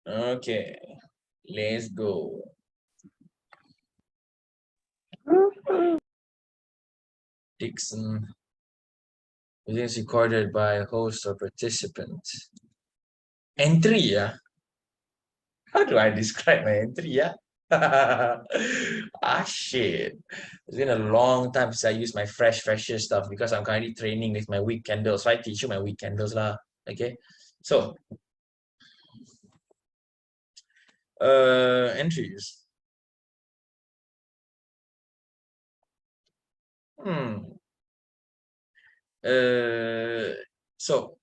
Okay, let's go. Dixon. It is recorded by a host or participant. Entry, yeah. How do I describe my entry, yeah? Shit. It's been a long time since I used my fresher stuff because I'm currently training with my weak candles. So I teach you my weak candles lah. Okay. So entries. Hmm. So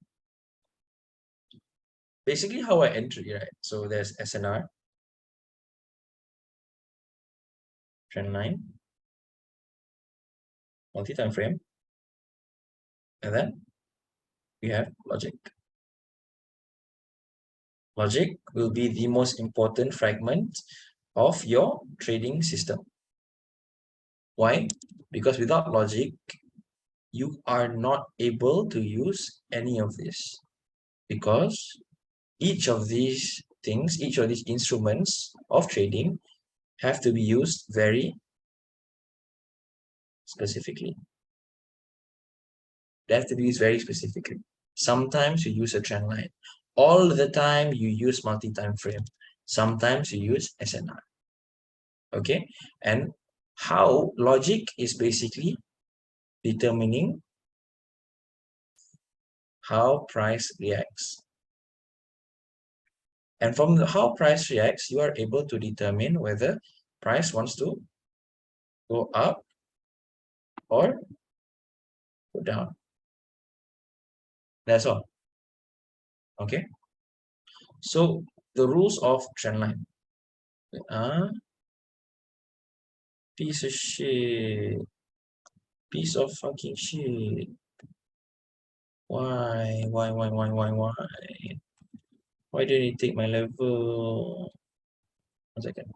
basically how I entry, right? So there's SNR, trend line, multi-time frame, and then we have logic. Logic will be the most important fragment of your trading system. Why? Because without logic, you are not able to use any of this. Because each of these things, each of these instruments of trading have to be used very specifically. They have to be used very specifically. Sometimes you use a trend line. All the time you use multi-time frame. Sometimes you use SNR. Okay, and how logic is basically determining how price reacts. And from how price reacts, you are able to determine whether price wants to go up or go down. That's all. Okay. So the rules of trend line. Piece of shit. Piece of fucking shit. Why? Why? Why didn't it take my level? 1 second.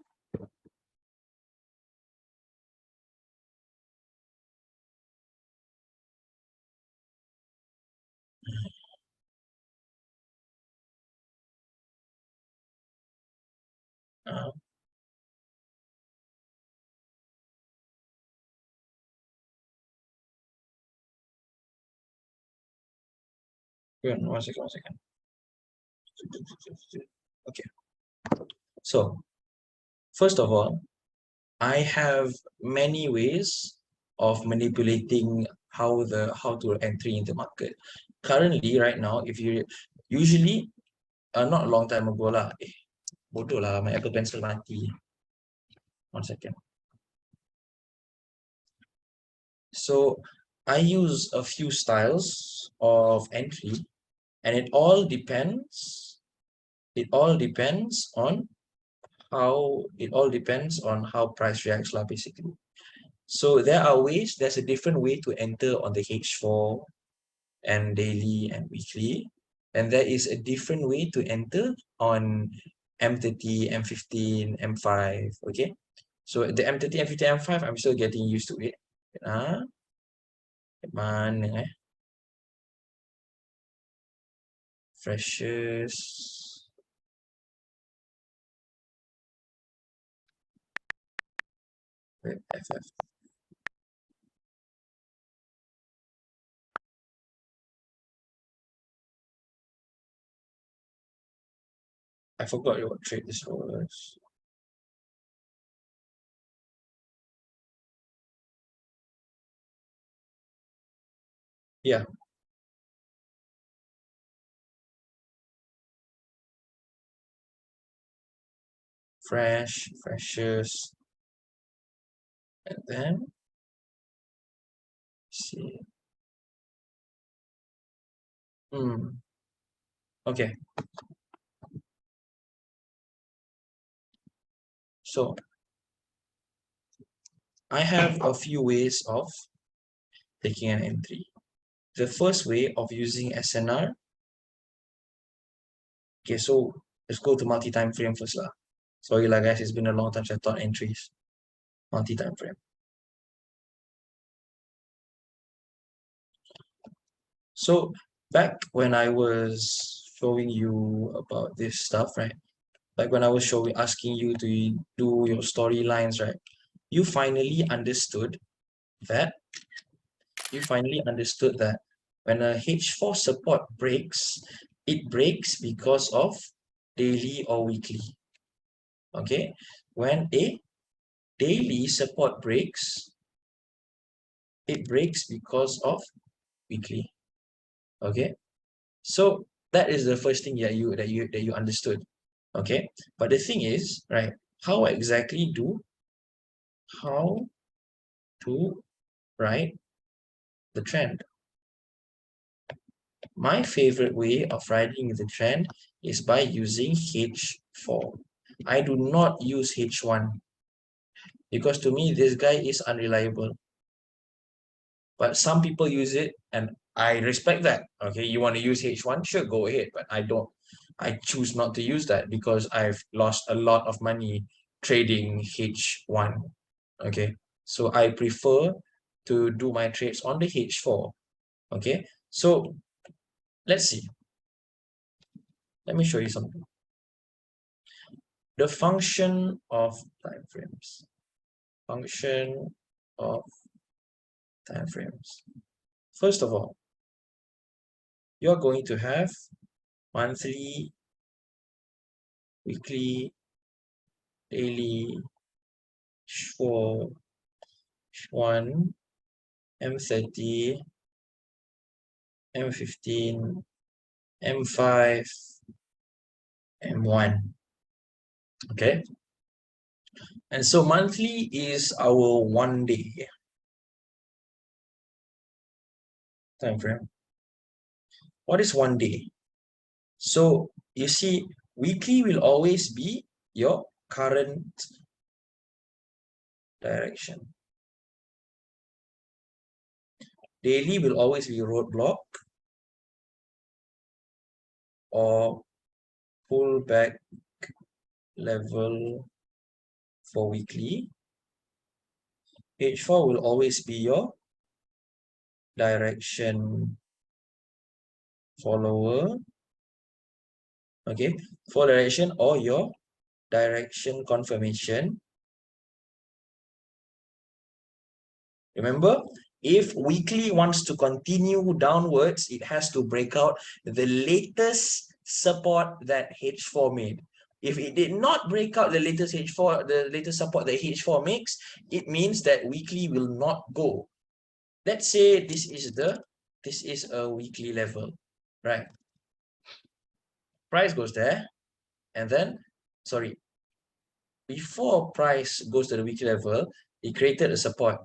Uh, Wait, 1 second, 1 second. Okay. So first of all, I have many ways of manipulating how to entry in the market. Currently, right now, if you usually not a long time ago lah, bodoh lah, my Apple Pencil mati. 1 second. So I use a few styles of entry, and it all depends. It all depends on how price reacts lah, basically. So there are ways. There's a different way to enter on the H4 and daily and weekly, and there is a different way to enter on M30, M15, M5. Okay, so the M30, M15, M5, I'm still getting used to it. Mana freshers. FF. I forgot what trade this was. Yeah, freshers, and then see. Okay, so I have a few ways of taking an entry. The first way of using SNR. Okay, so let's go to multi-time frame first lah. Sorry lah guys, it's been a long time since I taught entries. Multi-time frame. So back when I was showing you about this stuff, right? like when I was asking you to do your storylines, right? You finally understood that when a H4 support breaks, it breaks because of daily or weekly. Okay, when a daily support breaks, it breaks because of weekly. Okay, so that is the first thing that you understood. Okay, but the thing is, right, how to write the trend? My favorite way of writing the trend is by using H4. I do not use H1 because to me this guy is unreliable. But some people use it and I respect that. Okay, you want to use H1? Sure, go ahead. But I don't. I choose not to use that because I've lost a lot of money trading H1. Okay, so I prefer to do my trades on the H4. Okay, so let's see. Let me show you something. The function of time frames. Function of time frames. First of all, you're going to have monthly, weekly, daily, for one, M30, M15, M5, M1. Okay. And so monthly is our 1 day time frame. What is 1 day? So you see, weekly will always be your current direction. Daily will always be roadblock or pullback level for weekly. H4 will always be your direction follower. Okay, for direction or your direction confirmation. Remember, if weekly wants to continue downwards, it has to break out the latest support that H4 made. If it did not break out the latest H4, the latest support that H4 makes, it means that weekly will not go. Let's say this is a weekly level, right? Price goes there, and then, sorry, before price goes to the weekly level, it created a support.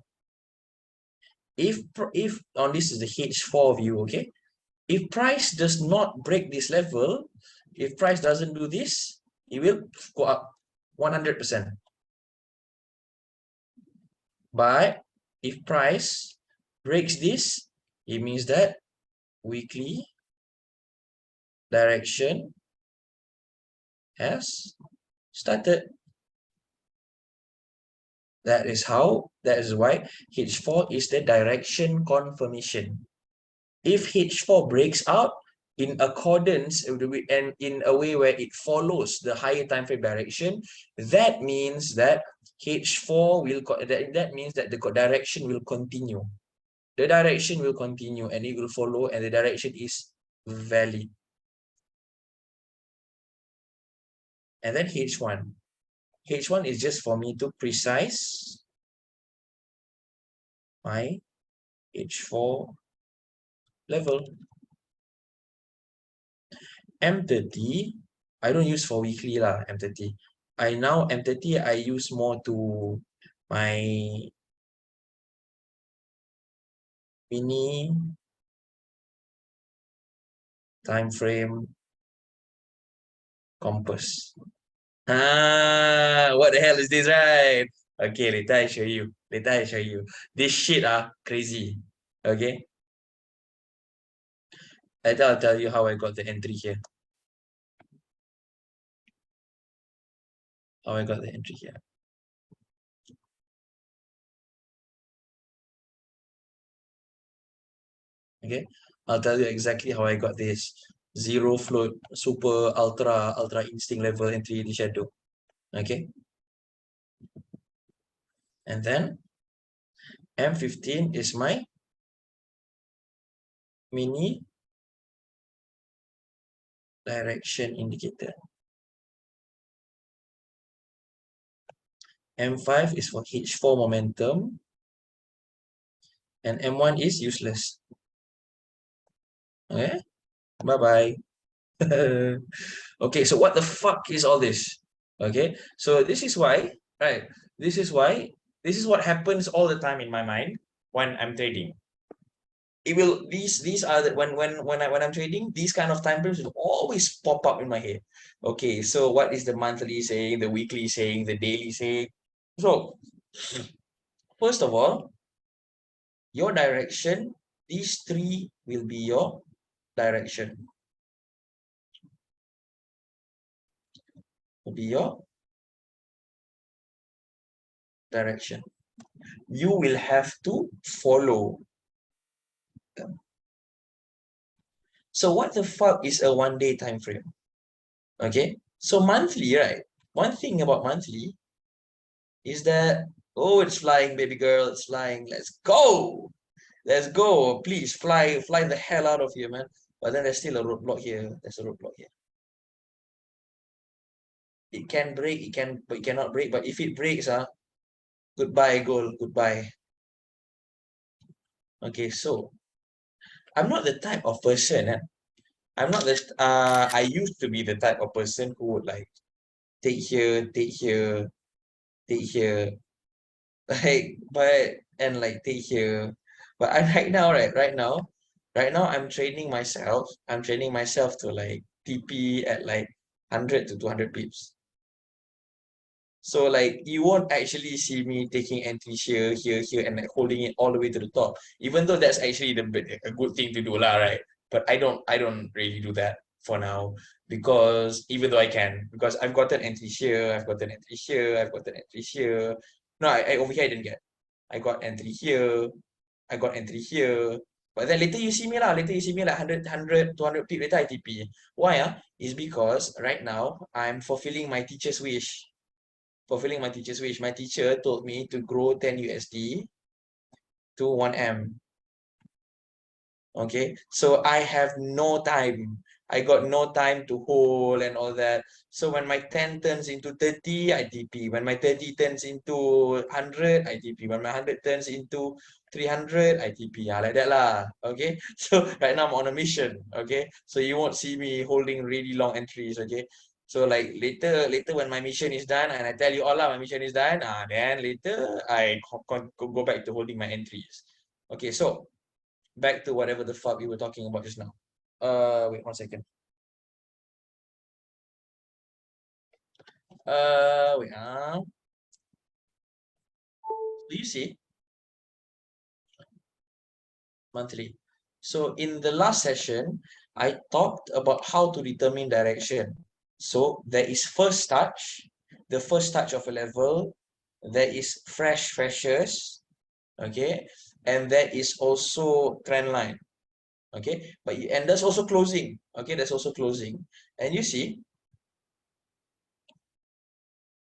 If on this is the H4 view, okay, if price does not break this level, if price doesn't do this, it will go up 100%. But if price breaks this, it means that weekly direction has started. That is why H4 is the direction confirmation. If H4 breaks out in accordance and in a way where it follows the higher time frame direction, that means that H4 will, that means that the direction will continue. The direction will continue and it will follow, and the direction is valid. And then H1. H1 is just for me to precise my H4 level. M30, I don't use for weekly lah, M30. M30 I use more to my mini time frame compass. What the hell is this, right? Okay, later I show you. This shit crazy. Okay. Later I'll tell you how I got the entry here. Okay. I'll tell you exactly how I got this. zero float, super, ultra instinct level, and 3D shadow. Okay. And then M15 is my mini direction indicator. M5 is for H4 momentum, and M1 is useless. Okay, bye-bye. Okay, so what the fuck is all this? Okay, so this is why, right? This is why, this is what happens all the time in my mind when I'm trading. It will, these are the, when I'm trading, these kind of time frames will always pop up in my head. Okay, so what is the monthly saying, the weekly saying, the daily saying? So first of all, your direction, these three will be your direction. Will be your direction. You will have to follow them. So what the fuck is a 1 day time frame? Okay, so monthly, right? One thing about monthly is that, oh, it's flying, baby girl, it's flying. Let's go. Let's go. Please fly the hell out of here, man. But then there's still a roadblock here. There's a roadblock here. It can break, it cannot break. But if it breaks, goodbye, goal, goodbye. Okay, so I'm not the type of person. I'm not the I used to be the type of person who would like take here, take here, take here, like but and like take here. But I right now I'm training myself. I'm training myself to like TP at like 100 to 200 pips. So like you won't actually see me taking entries here, here, here, and like holding it all the way to the top. Even though that's actually a good thing to do, lah, right? But I don't really do that for now because even though I can, because I've gotten entries here, I've gotten entries here, I've gotten entries here. No, I over here I didn't get. I got entry here, I got entry here. But then later you see me lah, later you see me like 100, 200 pip, later I TP. Why? Is because right now I'm fulfilling my teacher's wish. Fulfilling my teacher's wish. My teacher told me to grow 10 USD to 1M. Okay, so I have no time. I got no time to hold and all that. So when my 10 turns into 30, I TP. When my 30 turns into 100, I TP. When my 100 turns into 300, I TP. Yeah, like that lah. Okay, so right now I'm on a mission. Okay, so you won't see me holding really long entries. Okay, so like later when my mission is done and I tell you all lah, my mission is done. Then later I go back to holding my entries. Okay, so back to whatever the fuck we were talking about just now. Wait 1 second. Wait. Do you see monthly? So in the last session, I talked about how to determine direction. So there is first touch, the first touch of a level. There is freshers, okay, and there is also trend line, okay. But and there's also closing, okay. There's also closing, and you see,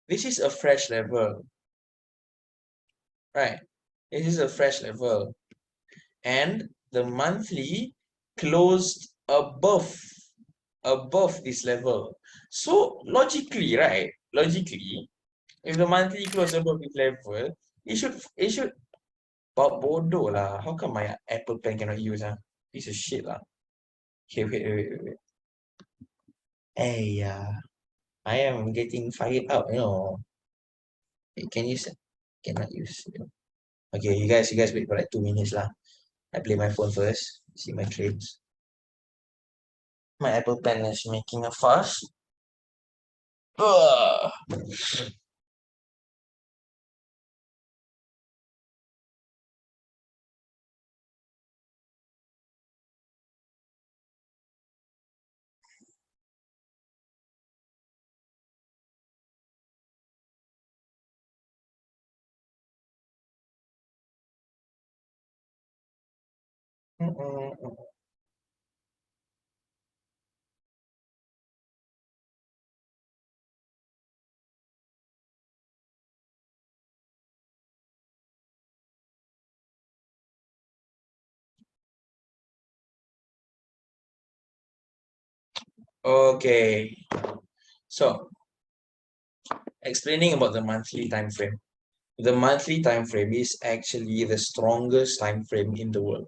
this is a fresh level. Right. This is a fresh level. And the monthly closed above this level. So logically, right? Logically, if the monthly closed above this level, it should bodoh lah. How come my Apple Pen cannot use? Piece of shit lah. Okay, wait. Hey, I am getting fired up, you know. Can you cannot use? Okay, you guys wait for like 2 minutes lah. I play my phone first, see my trades. My Apple Pen is making a fuss. Ugh. Okay. So, explaining about the monthly time frame. The monthly time frame is actually the strongest time frame in the world.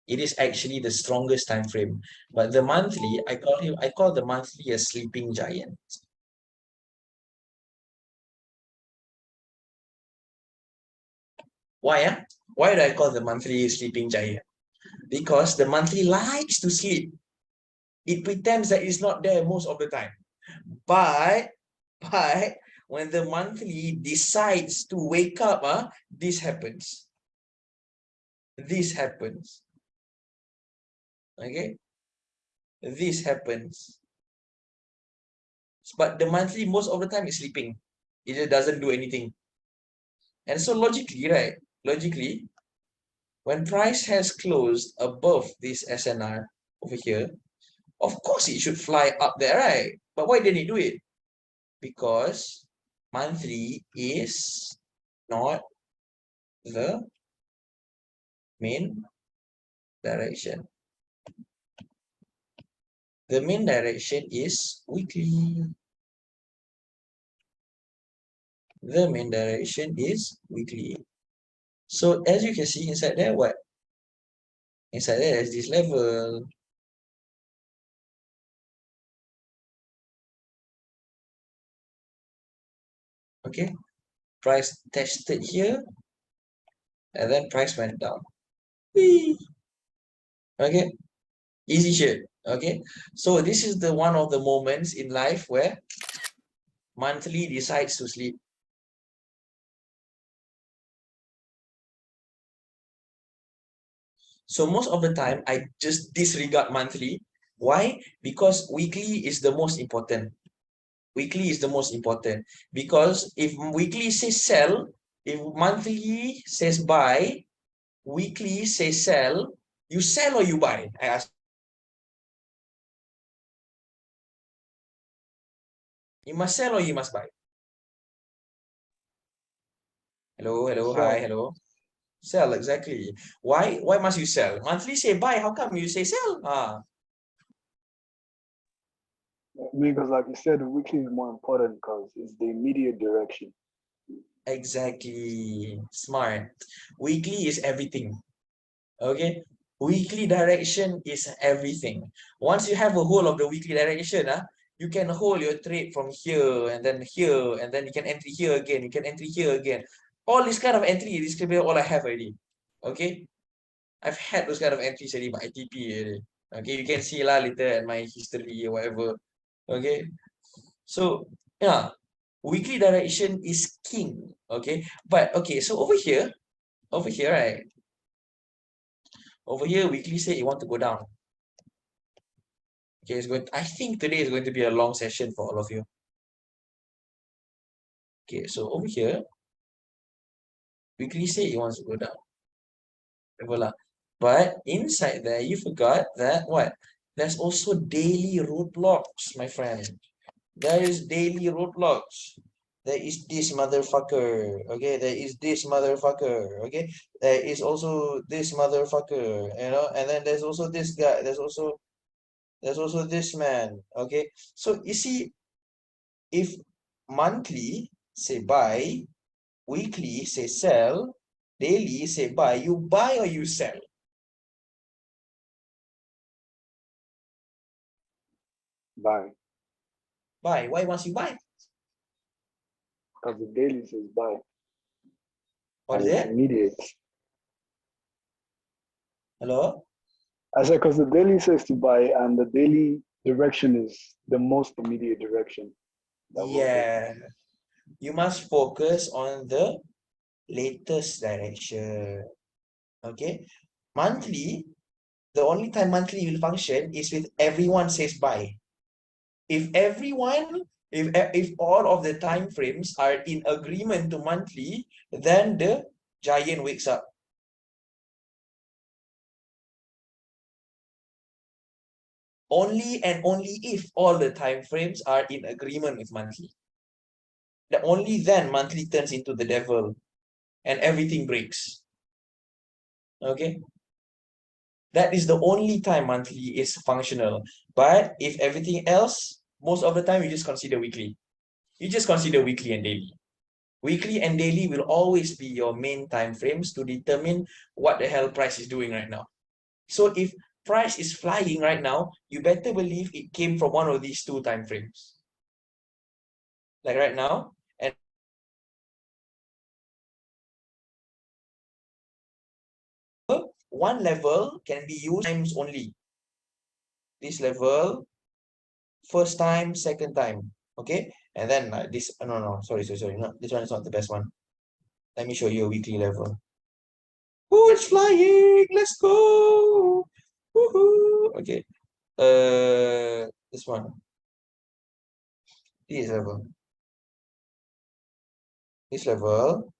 It is actually the strongest time frame. But the monthly, I call the monthly a sleeping giant. Why? Why do I call the monthly sleeping giant? Because the monthly likes to sleep. It pretends that it's not there most of the time. But when the monthly decides to wake up, this happens. This happens. Okay? This happens. But the monthly most of the time is sleeping. It just doesn't do anything. And so logically, right? Logically, when price has closed above this SNR over here, of course it should fly up there, right? But why didn't it do it? Because monthly is not the main direction. The main direction is weekly. The main direction is weekly. So as you can see inside there, what? Inside there is this level. Okay. Price tested here, and then price went down. Whee! Okay. Easy shit. Okay. So this is the one of the moments in life where monthly decides to sleep. So most of the time, I just disregard monthly. Why? Because weekly is the most important. Weekly is the most important. Because if weekly says sell, if monthly says buy, weekly says sell, you sell or you buy? I ask. You must sell or you must buy? Hello, hello, hi, Sell. hello. Sell, exactly. Why must you sell? Monthly say buy, how come you say sell? Because like you said, the weekly is more important because it's the immediate direction. Exactly. Smart. Weekly is everything. Okay. Weekly direction is everything. Once you have a whole of the weekly direction, you can hold your trade from here, and then you can entry here again. You can entry here again. All this kind of entry, this can be all I have already. Okay. I've had those kind of entries already, my ITP already. Okay, you can see lah later at my history or whatever. Okay. So yeah, weekly direction is king. Okay. But okay, so over here, right? Over here, weekly say you want to go down. Okay, I think today is going to be a long session for all of you. Okay, so over here, weekly say it wants to go down. Voila. But inside there, you forgot that what? There's also daily roadblocks, my friend. There is daily roadblocks. There is this motherfucker. Okay, there is this motherfucker. Okay, there is also this motherfucker. You know, and then there's also this guy. There's also this man. Okay, so you see, if monthly say buy, weekly say sell, daily say buy, you buy or you sell? Buy. Buy. Why must you buy? Because the daily says buy. What And is it's it? immediate. Hello? I said because the daily says to buy and the daily direction is the most immediate direction that we're working Yeah. You must focus on the latest direction. Okay? Monthly, the only time monthly will function is with everyone says buy. If all of the time frames are in agreement to monthly, then the giant wakes up. Only and only if all the time frames are in agreement with monthly. Only then monthly turns into the devil and everything breaks. Okay? That is the only time monthly is functional. But if everything else, most of the time you just consider weekly. You just consider weekly and daily. Weekly and daily will always be your main time frames to determine what the hell price is doing right now. So if price is flying right now, you better believe it came from one of these two time frames. Like right now, and one level can be used times only. This level, first time, second time. Okay, and then this, no, sorry, no, this one is not the best one. Let me show you a weekly level. Oh, it's flying! Let's go! Woohoo! Okay, this one. This level. This level,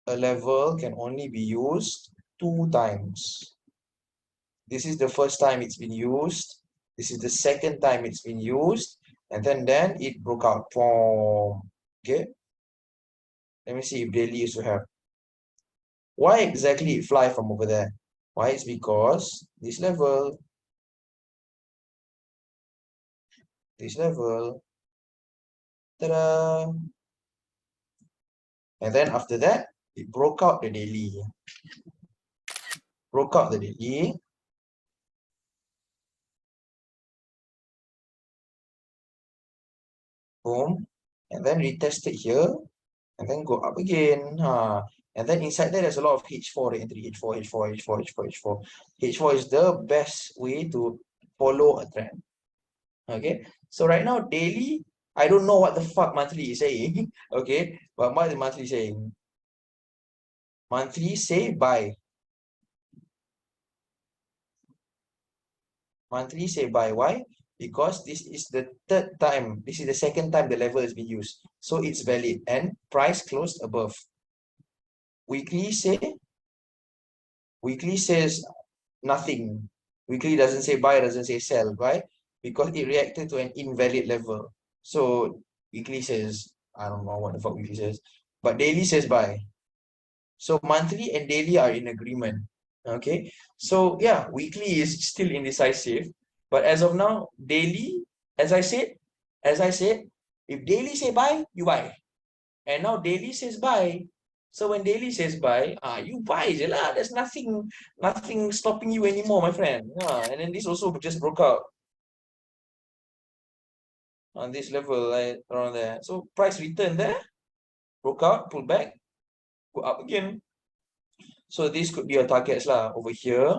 a level can only be used 2 times. This is the first time it's been used. This is the second time it's been used. And then it broke out. Okay. Let me see if daily used to have. Why exactly it fly from over there? Why? It's because this level, ta-da! And then after that, it broke out the daily. Broke out the daily. Boom. And then retest it here. And then go up again. And then inside there, there's a lot of H4, the entry H4, H4, H4, H4, H4. H4 is the best way to follow a trend. Okay. So right now, daily, I don't know what the fuck monthly is saying. Okay. But what is monthly saying? Monthly say buy. Monthly say buy. Why? Because this is the third time. This is the second time the level has been used. So it's valid. And price closed above. Weekly says nothing. Weekly doesn't say buy, doesn't say sell. Why? Because it reacted to an invalid level. So weekly says, I don't know what the fuck weekly says, but daily says buy. So monthly and daily are in agreement. Okay. So yeah, weekly is still indecisive. But as of now, daily, as I said, if daily say buy, you buy. And now daily says buy. So when daily says buy, you buy je lah. There's nothing stopping you anymore, my friend. And then this also just broke out on this level, right around there. So price return there, broke out, pull back, go up again. So this could be your targets lah, over here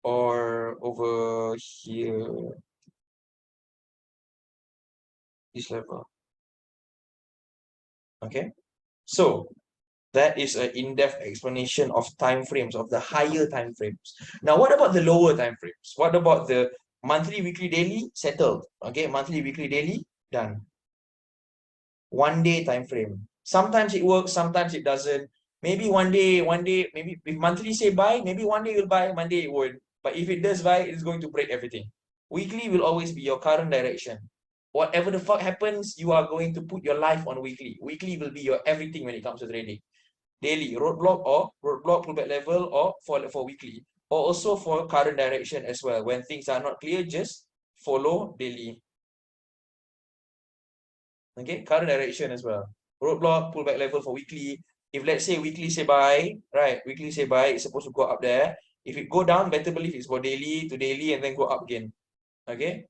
or over here, this level. Okay, so that is an in-depth explanation of time frames, of the higher time frames. Now, what about the lower time frames? What about the monthly, weekly, daily? Settled. Okay, monthly, weekly, daily, done. 1 day time frame. Sometimes it works, sometimes it doesn't. Maybe one day, maybe if monthly say buy, maybe one day you'll buy, Monday it won't. But if it does buy, it's going to break everything. Weekly will always be your current direction. Whatever the fuck happens, you are going to put your life on weekly. Weekly will be your everything when it comes to trading. Daily, roadblock pullback level, or for weekly, or also for current direction as well. When things are not clear, just follow daily. Okay, current direction as well. Roadblock, pullback level for weekly. If let's say weekly say buy, right? Weekly say buy, it's supposed to go up there. If it go down, better believe it's go daily to daily and then go up again. Okay.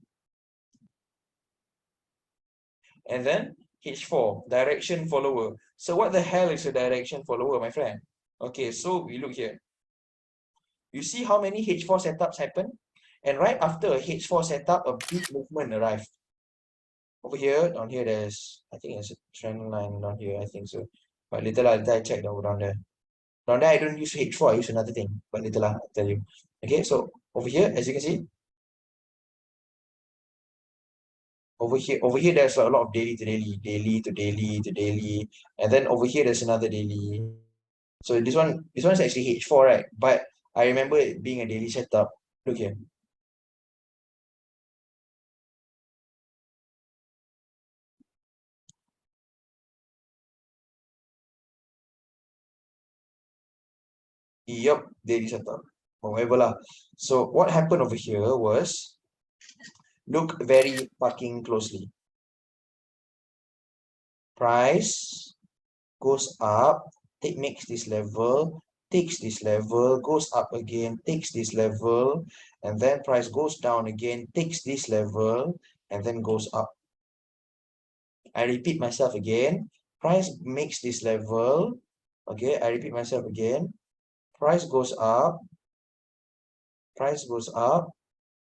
And then H4, direction follower. So what the hell is a direction follower, my friend? Okay, so we look here. You see how many H4 setups happen? And right after a H4 setup, a big movement arrived. Over here, down here, I think there's a trend line down here, I think so. But later I check down there. Down there, I don't use H4, I use another thing. But later I'll tell you. Okay, so over here, as you can see, over here, there's a lot of daily to daily, daily to daily to daily. And then over here, there's another daily. So this one is actually H4, right? But I remember it being a daily setup. Look here. Yup, daily setup. or whatever lah. So what happened over here was, look very fucking closely. Price goes up, makes this level, takes this level, goes up again, takes this level, and then price goes down again, takes this level, and then goes up. I repeat myself again. Price makes this level. Okay, I repeat myself again. Price goes up. Price goes up.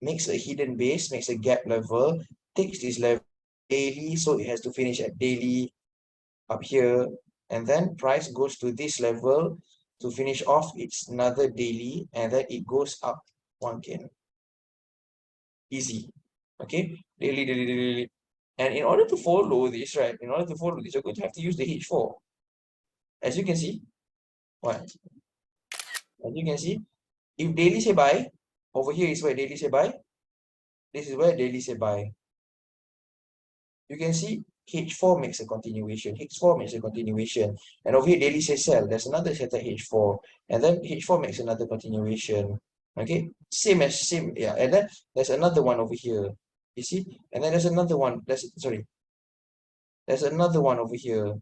Makes a hidden base, makes a gap level, takes this level daily, so it has to finish at daily up here, and then price goes to this level to finish off its another daily, and then it goes up one candle. Easy. Okay, daily, daily, daily. And in order to follow this, right, in order to follow this, you're going to have to use the H4. As you can see, what? As you can see, if daily say buy, over here is where daily say buy, this is where daily say buy. You can see H4 makes a continuation, H4 makes a continuation, and over here daily says sell, there's another set of H4, and then H4 makes another continuation. Okay, same, yeah, and then there's another one over here, you see, and then there's another one, there's another one over here.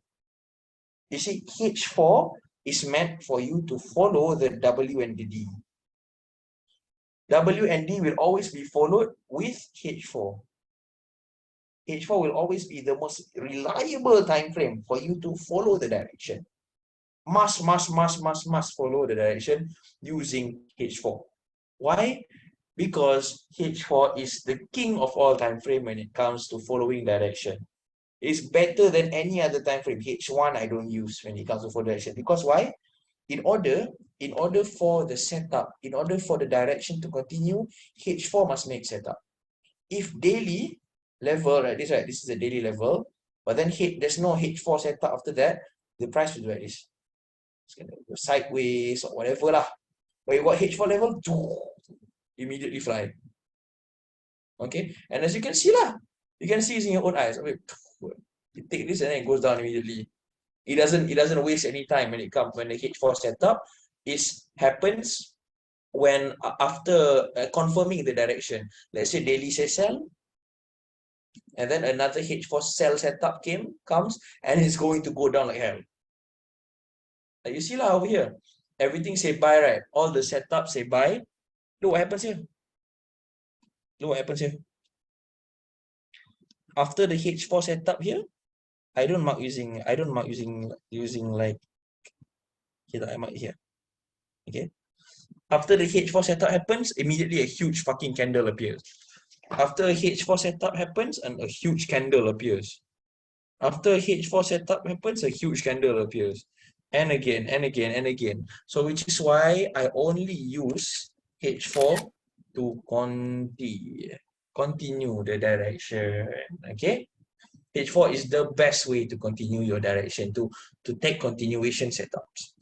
You see, H4 is meant for you to follow the W and the D. W and D will always be followed with H4. H4 will always be the most reliable time frame for you to follow the direction. Must follow the direction using H4. Why? Because H4 is the king of all time frame when it comes to following direction. It's better than any other time frame. H1 I don't use when it comes to follow direction. Because why? In order for the setup, in order for the direction to continue, H4 must make setup. If daily level, right, this is a daily level, but then there's no H4 setup after that, the price will do like this. It's gonna go sideways or whatever lah. But you got H4 level, immediately fly. Okay, and as you can see lah, you can see in your own eyes. Okay, you take this and then it goes down immediately. It doesn't waste any time when the H4 setup happens when after confirming the direction. Let's say daily says sell, and then another H4 sell setup comes, and it's going to go down like hell. Like you see lah over here, everything say buy, right? All the setups say buy. Look what happens here. Look what happens here. After the H4 setup here, I don't mark using like here, I mark here. Okay. After the H4 setup happens, immediately a huge fucking candle appears. After a H4 setup happens, and a huge candle appears. After H4 setup happens, a huge candle appears. And again, and again, and again. So which is why I only use H4 to continue the direction. Okay? H4 is the best way to continue your direction, to take continuation setups.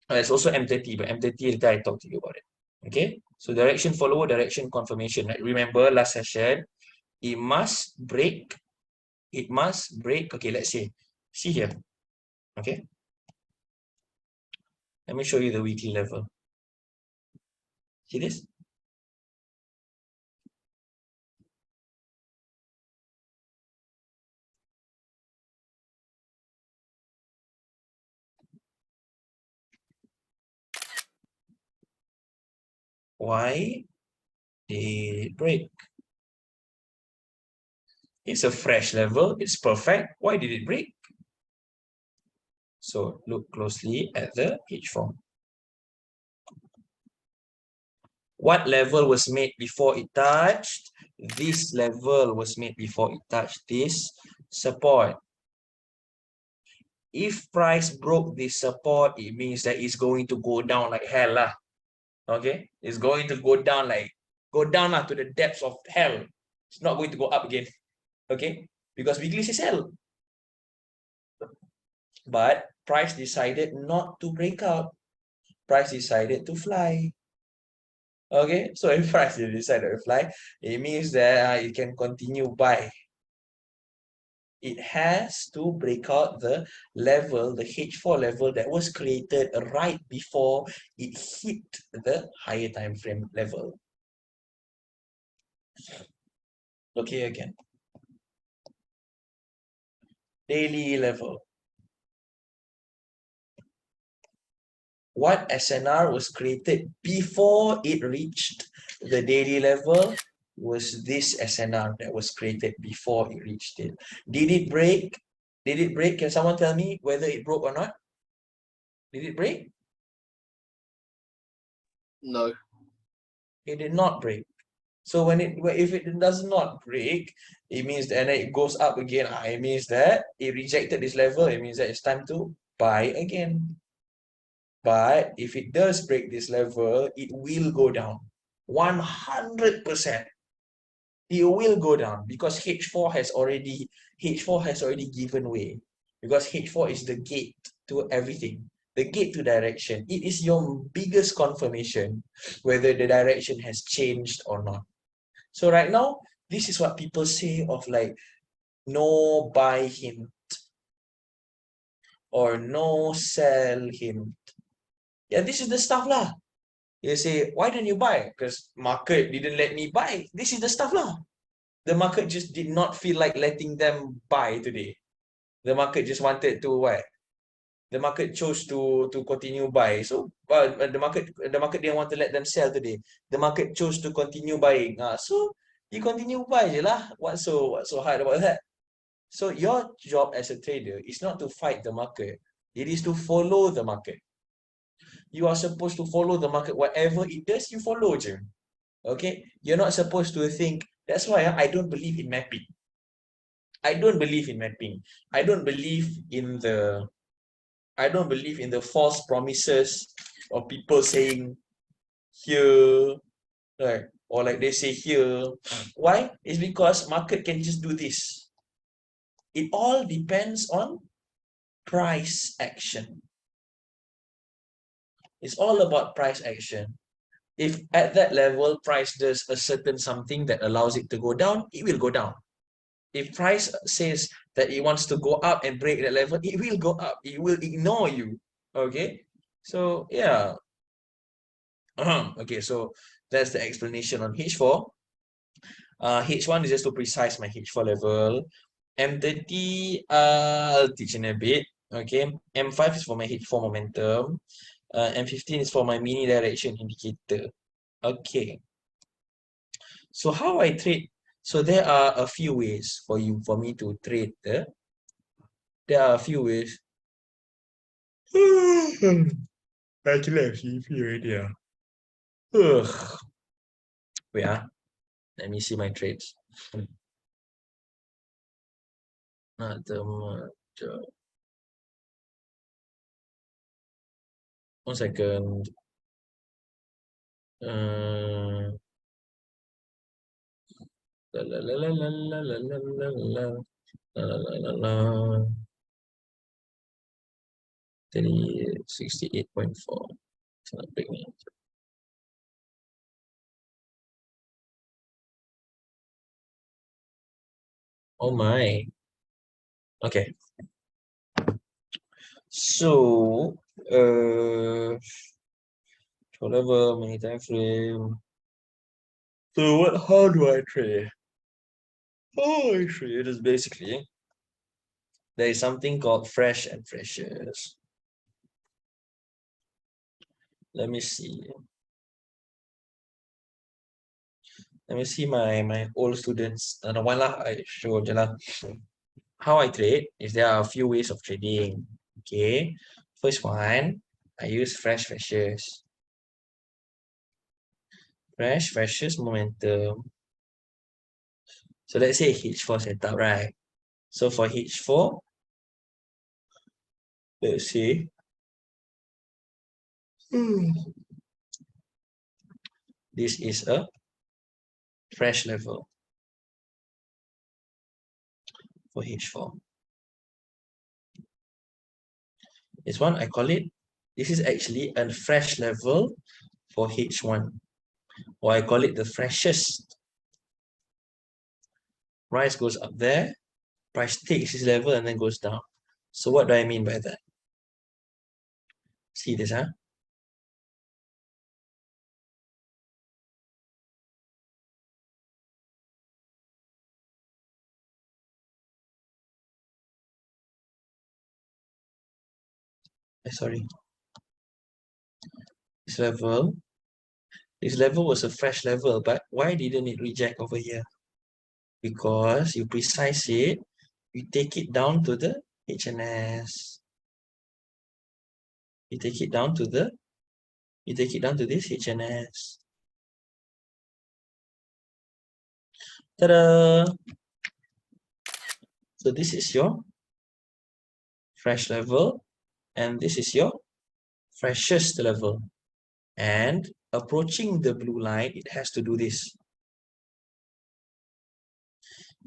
There's also M30, but M30 later I talk to you about it. Okay? So direction follower, direction confirmation. Right? Remember last session, it must break. Okay, let's see here. Okay, let me show you the weekly level. See this? Why did it break? It's a fresh level, it's perfect. Why did it break? So look closely at the H4. What level was made before it touched? This level was made before it touched this support. If price broke this support, it means that it's going to go down like hell lah. Okay, it's going to go down to the depths of hell. It's not going to go up again. Okay, because weekly is sell. But price decided not to break out. Price decided to fly. Okay, so if price decided to fly, it means that it can continue buy. It has to break out the level, the H4 level that was created right before it hit the higher time frame level. Okay, again. Daily level. What SNR was created before it reached the daily level was this SNR that was created before it reached it. Did it break? Did it break? Can someone tell me whether it broke or not? Did it break? No. It did not break. So if it does not break, it means that, and then it goes up again. It means that it rejected this level. It means that it's time to buy again. But if it does break this level, it will go down 100%. It will go down because H4 has already given way, because H4 is the gate to everything, the gate to direction. It is your biggest confirmation whether the direction has changed or not. So right now, this is what people say of like no buy hint or no sell hint. Yeah, this is the stuff lah. You say, why didn't you buy? Because market didn't let me buy. This is the stuff lah. The market just did not feel like letting them buy today. The market just wanted to what? The market chose to continue buy. So the market didn't want to let them sell today. The market chose to continue buying. So you continue buy je lah. What's so hard about that? So your job as a trader is not to fight the market. It is to follow the market. You are supposed to follow the market. Whatever it does, you follow je. Okay? You're not supposed to think. That's why I don't believe in mapping. I don't believe in mapping. I don't believe in the false promises of people saying here, right? Or like they say here. Why? It's because market can just do this. It all depends on price action. It's all about price action. If at that level, price does a certain something that allows it to go down, it will go down. If price says that it wants to go up and break that level, it will go up. It will ignore you. Okay? So, yeah. Okay, so that's the explanation on H4. H1 is just to precise my H4 level. M30, I'll teach in a bit. Okay, M5 is for my H4 momentum. M15 is for my mini direction indicator. Okay. So how I trade? So there are a few ways for me to trade. There are a few ways. Actually, I've seen few already. Wait, let me see my trades. One second. La la la la la la la la la la la la 68.4. It's not big. Oh my. Okay. So whatever many time frame. So how do I trade? How I trade is basically there is something called fresh and freshers. Let me see. Let me see my old students. The one lah I show je lah. How I trade is there are a few ways of trading. Okay. First one, I use fresh freshers. Fresh freshers momentum. So let's say H4 setup, right? So for H4, let's say this is a fresh level for H4. This one, I call it, this is actually a fresh level for H1, or I call it the freshest. Price goes up there, Price takes this level and then goes down. So what do I mean by that? See this, huh? Sorry. This level was a fresh level, but why didn't it reject over here? Because you precise it, you take it down to the HNS. You take it down to this HNS. Ta-da! So this is your fresh level, and this is your freshest level. And approaching the blue line, it has to do this.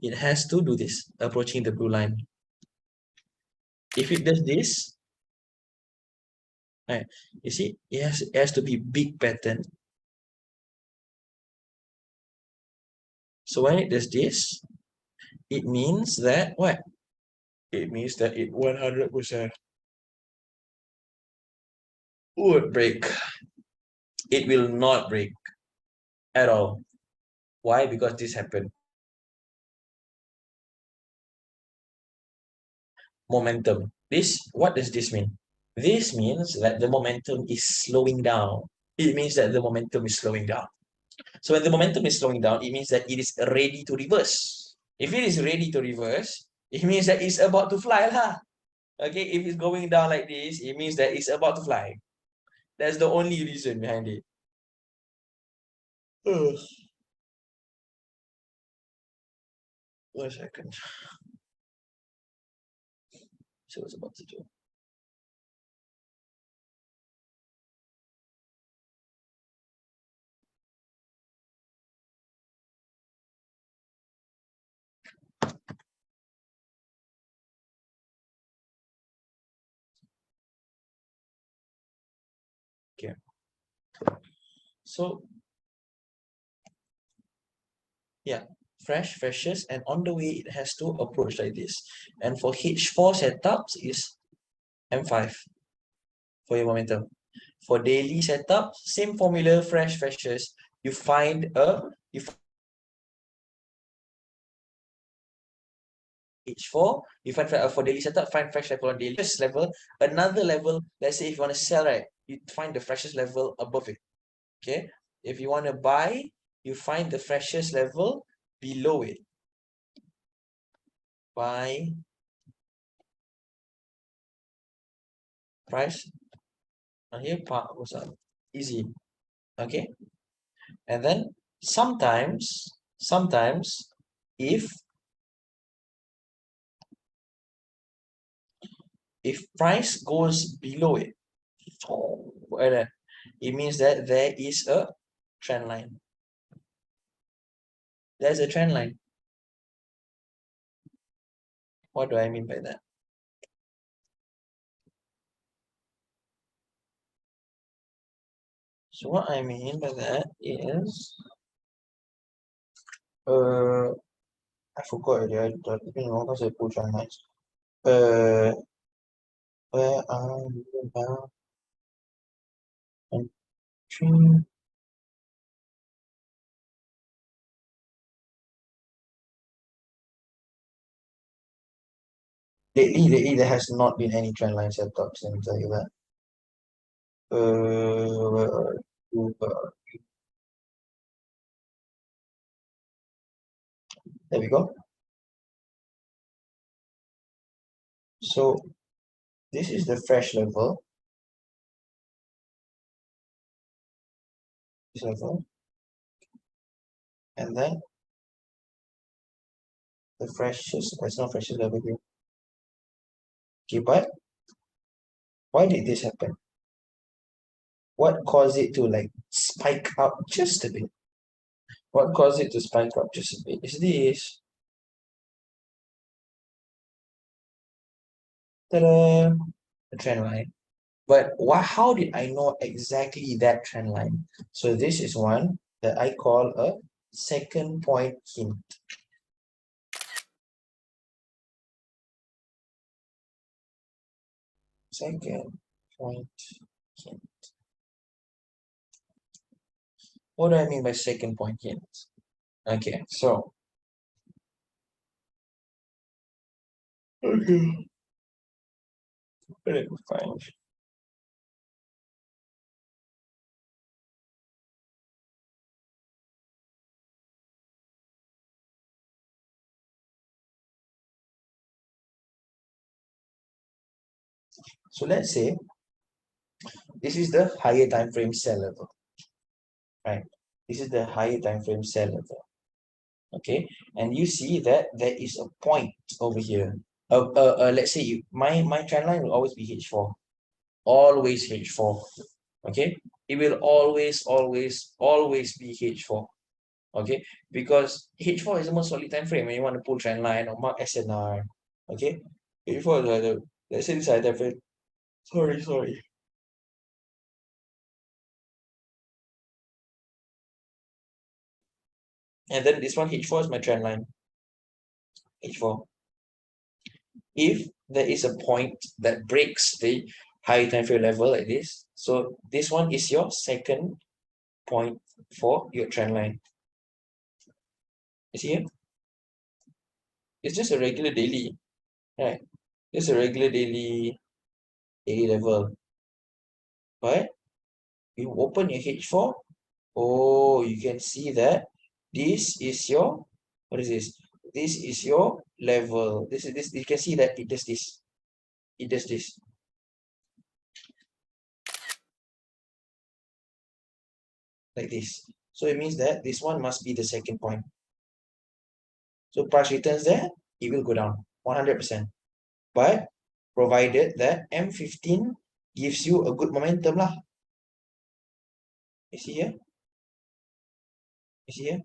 It has to do this, approaching the blue line. If it does this, right, you see, it has to be big pattern. So when it does this, it means that what? It means that it 100% would break. It will not break at all. Why? Because this happened. Momentum. What does this mean? This means that the momentum is slowing down. It means that the momentum is slowing down. So when the momentum is slowing down, it means that it is ready to reverse. If it is ready to reverse, it means that it's about to fly lah. Okay, if it's going down like this, it means that it's about to fly. That's the only reason behind it. 1 second. So what's about to do? Okay. So yeah, freshest, and on the way it has to approach like this. And for H4 setups is M5 for your momentum. For daily setup, same formula, freshest. You find H4, you find for daily setup, find fresh level on daily level. Another level, let's say if you want to sell, right, you find the freshest level above it. Okay, if you want to buy, you find the freshest level below it. Buy price and here part goes up. Easy. Okay, and then sometimes if price goes below it, it means that there is a trend line. There's a trend line. What do I mean by that? So what I mean by that is, I forgot already. I don't know because I put on nice. Where are you now? Entry. Lately, there has not been any trend line setups. Let me tell you that. Where are you? There we go. So this is the fresh level. This level, and then the freshest. It's not freshest level here. Okay, but why did this happen? What caused it to like spike up just a bit? What caused it to spike up just a bit is this. Ta-da! The trend line. But how did I know exactly that trend line? So this is one that I call a second point hint. second point hint. What do I mean by second point hint? Okay, so okay, let me find. So let's say this is the higher time frame sell level, right? This is the higher time frame sell level. Okay, and you see that there is a point over here. Let's say my trend line will always be H4, always H4. Okay, it will always be H4. Okay, because H4 is the most solid time frame when you want to pull trend line or mark SNR. Okay, H4 is the, let's say this is time frame. Sorry. And then this one H4 is my trend line. H4. If there is a point that breaks the high time frame level like this, so this one is your second point for your trend line. You see here? It's just a regular daily, right? Just a regular daily level. But you open your H4, oh, you can see that this is your, what is this? This is your level. This is this. You can see that it does this. It does this. Like this. So it means that this one must be the second point. So price returns there, it will go down 100%. But provided that M15 gives you a good momentum lah. You see here? You see here?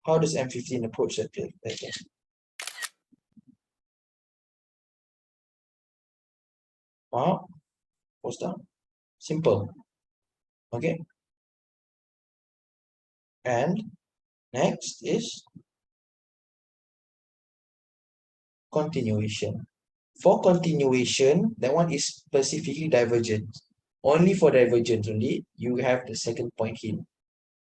How does M15 approach that thing? Wow, goes down. Simple. Okay. And next is continuation. For continuation, that one is specifically divergent. Only for divergence only, you have the second point hint.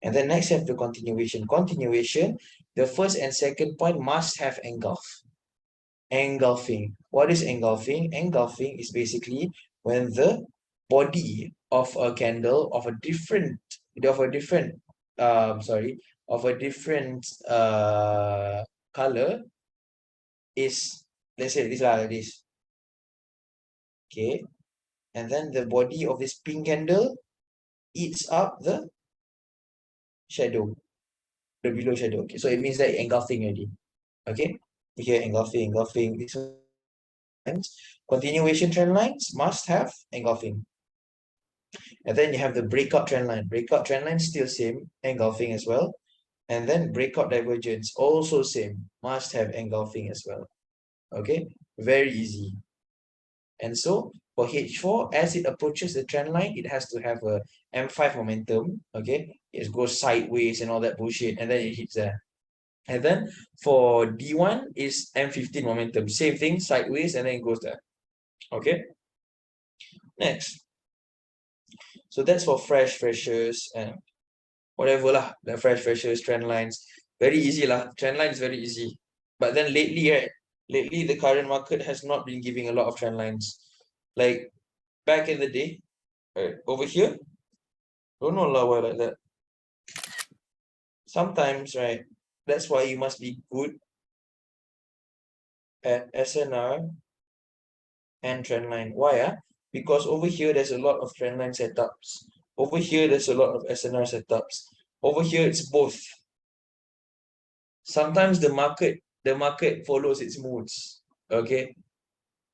And then next have the continuation. Continuation, the first and second point must have engulf. Engulfing. What is engulfing? Engulfing is basically when the body of a candle of a different color is, let's say this like this. Okay. And then the body of this pink candle eats up the shadow, the below shadow. Okay, so it means that engulfing already. Okay, here engulfing. This continuation trend lines must have engulfing. And then you have the breakout trend line. Breakout trend line still same, engulfing as well. And then breakout divergence also same, must have engulfing as well. Okay, very easy. And so for H4, as it approaches the trend line, it has to have a M5 momentum. Okay, it goes sideways and all that bullshit, and then it hits there. And then for D1 is M15 momentum, same thing, sideways, and then it goes there. Okay, next. So that's for freshers and whatever lah, the freshers, trend lines. Very easy lah, trend line is very easy. But then lately, right, lately the current market has not been giving a lot of trend lines. Like back in the day, right, over here, don't know lah why like that. Sometimes, right, that's why you must be good at SNR and trend line. Why? Because over here, there's a lot of trend line setups. Over here, there's a lot of SNR setups. Over here, it's both. Sometimes the market follows its moods. Okay.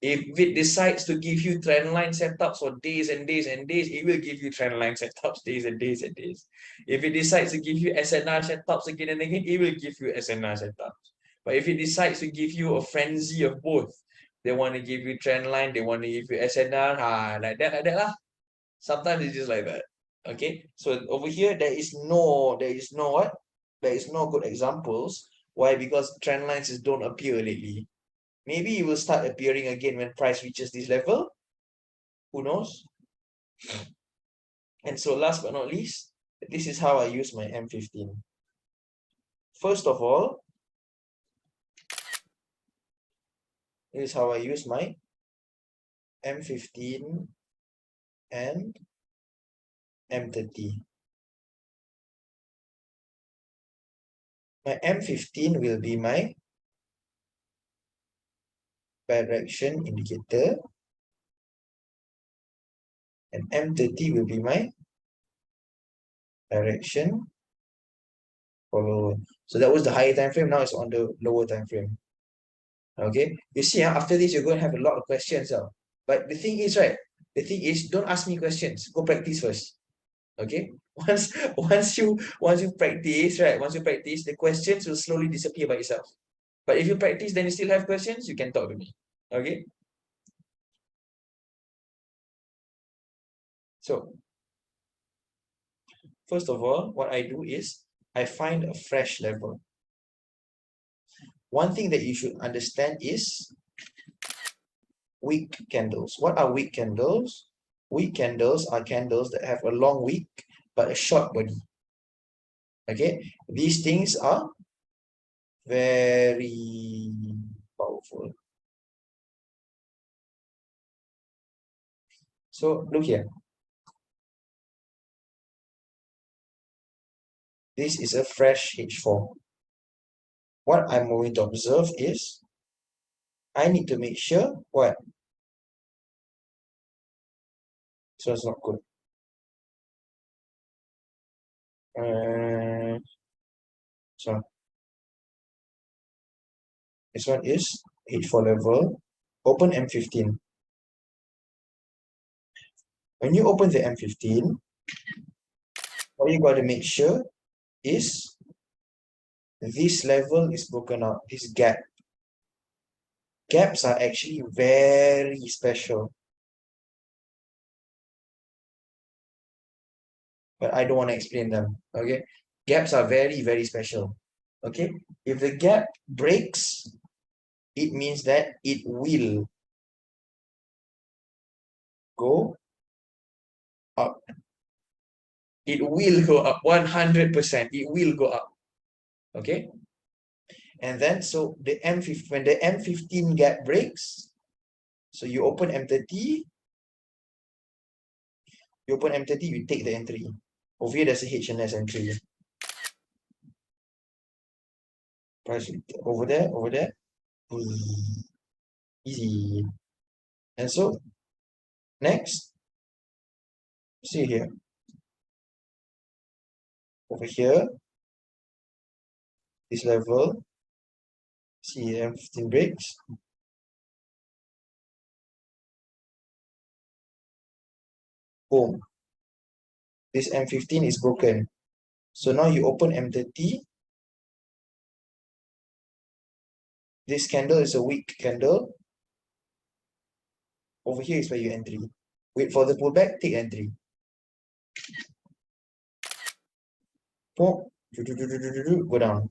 If it decides to give you trend line setups for days and days and days, it will give you trend line setups days and days and days. If it decides to give you SNR setups again and again, it will give you SNR setups. But if it decides to give you a frenzy of both, they want to give you trend line, they want to give you SNR, like that lah. Sometimes it's just like that. Okay, so over here there is no good examples. Why? Because trend lines don't appear lately. Maybe it will start appearing again when price reaches this level, Who knows? And so last but not least, this is how I use my M15. First of all, this is how I use my M15 and M30. My M15 will be my direction indicator, and M30 will be my direction follower. So that was the higher time frame. Now it's on the lower time frame. Okay, you see, after this you're going to have a lot of questions. But the thing is, right? The thing is, don't ask me questions. Go practice first. Okay, once you practice, right? Once you practice, the questions will slowly disappear by itself. But if you practice, then you still have questions, you can talk to me. Okay. So first of all, what I do is I find a fresh level. One thing that you should understand is weak candles. What are weak candles? Weak candles are candles that have a long wick but a short body. Okay, these things are very powerful. So look here. This is a fresh H4. What I'm going to observe is I need to make sure what? So it's not good. So this one is H4 level. Open M15. When you open the M15, what you got to make sure is this level is broken out. This gap. Gaps are actually very special. But I don't want to explain them. Okay. Gaps are very, very special. Okay. If the gap breaks, it means that it will go up. It will go up 100%. It will go up. Okay. And then so the M15, when the M15 gap breaks, so you open M30, you open M30, you take the entry. Over here, there's a HNS entry. Price over there. Easy. And so next, see here. Over here, this level, see M15 breaks. Boom. This M15 is broken. So now you open M30. This candle is a weak candle. Over here is where you entry. Wait for the pullback, take entry. Boom. Go down.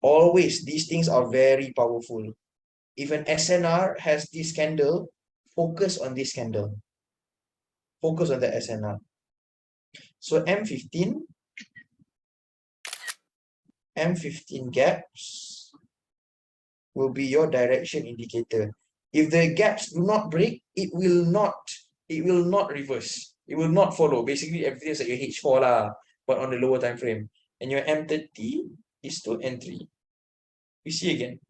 Always, these things are very powerful. If an SNR has this candle, focus on this candle. Focus on the SNR. So M15 gaps will be your direction indicator. If the gaps do not break, it will not reverse. It will not follow. Basically, everything is like your H4 lah, but on the lower time frame. And your M30 is to entry. We see again.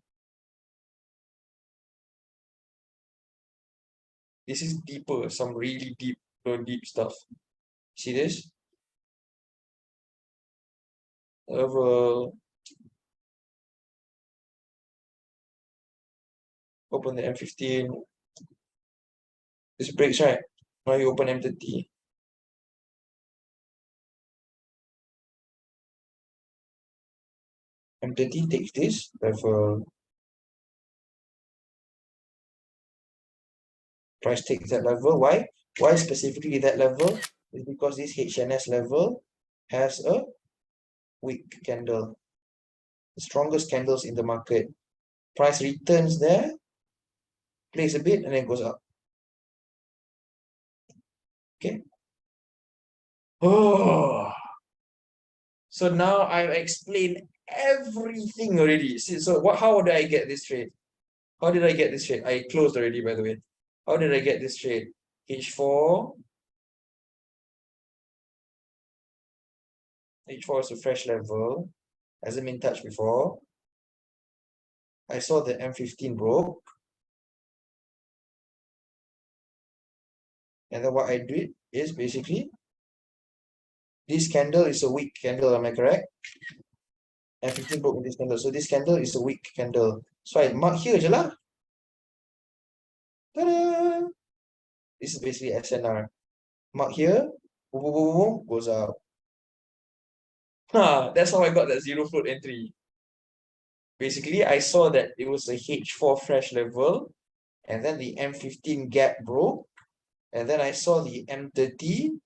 This is deeper, some really deep stuff. See this? Level. Open the M15. This breaks, right? Now you open M30. M30 takes this level. Price takes that level. Why? Why specifically that level? Is because this HNS level has a weak candle. The strongest candles in the market. Price returns there, plays a bit, and then goes up. Okay. Oh, so now I've explained everything already. See, so what? How did I get this trade? How did I get this trade? I closed already, by the way. How did I get this trade? H4. H4 is a fresh level. Hasn't been touched before. I saw the M15 broke. And then what I did is basically, this candle is a weak candle, am I correct? M15 broke in this candle. So this candle is a weak candle. So I mark here je lah. Ta-da! This is basically SNR. Mark here, boom, boom, boom, boom, goes up. That's how I got that zero float entry. Basically, I saw that it was a H4 fresh level, and then the M15 gap broke, and then I saw the M30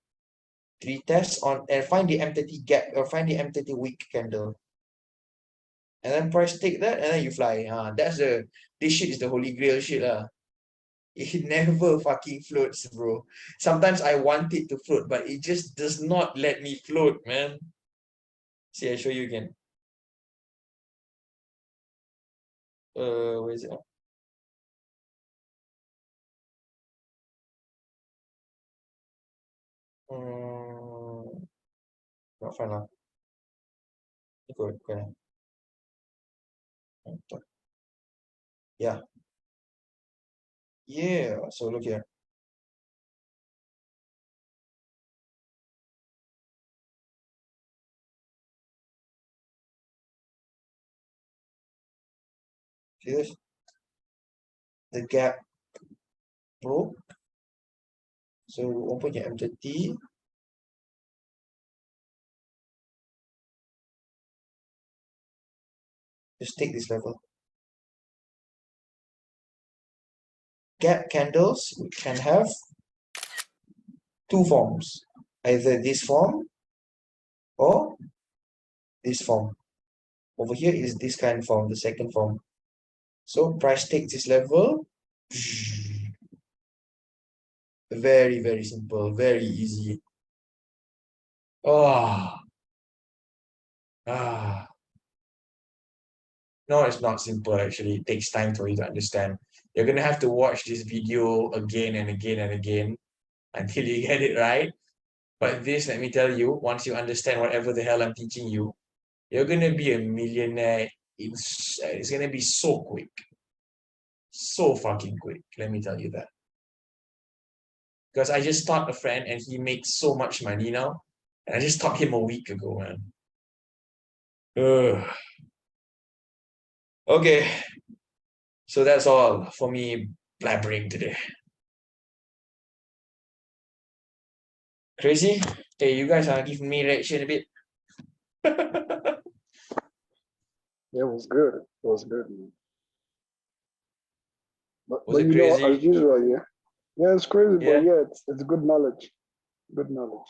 retest on and find the M30 gap or find the M30 weak candle. And then price take that, and then you fly. That's this shit is the holy grail shit lah. It never fucking floats, bro. Sometimes I want it to float, but it just does not let me float, man. See, I show you again. Where is it? Not fine lah. Ikut. Yeah. Yeah. So look here. See this? The gap broke. So open your M30. Just take this level. Gap candles can have two forms. Either this form or this form. Over here is this kind of form, the second form. So price takes this level. Very, very simple, very easy. Oh. No, it's not simple actually. It takes time for you to understand. You're gonna have to watch this video again and again and again until you get it right. But this, let me tell you, once you understand whatever the hell I'm teaching you, you're gonna be a millionaire. It's gonna be so quick. So fucking quick. Let me tell you that. Because I just taught a friend and he makes so much money now. And I just taught him a week ago, man. Ugh. Okay. So that's all for me blabbering today. Crazy? Hey, you guys are giving me reaction a bit. Yeah, it was good. It was good, man. Was But it you know, crazy? as usual, yeah. Yeah, it's crazy, Yeah. but yeah, it's good knowledge. Good knowledge.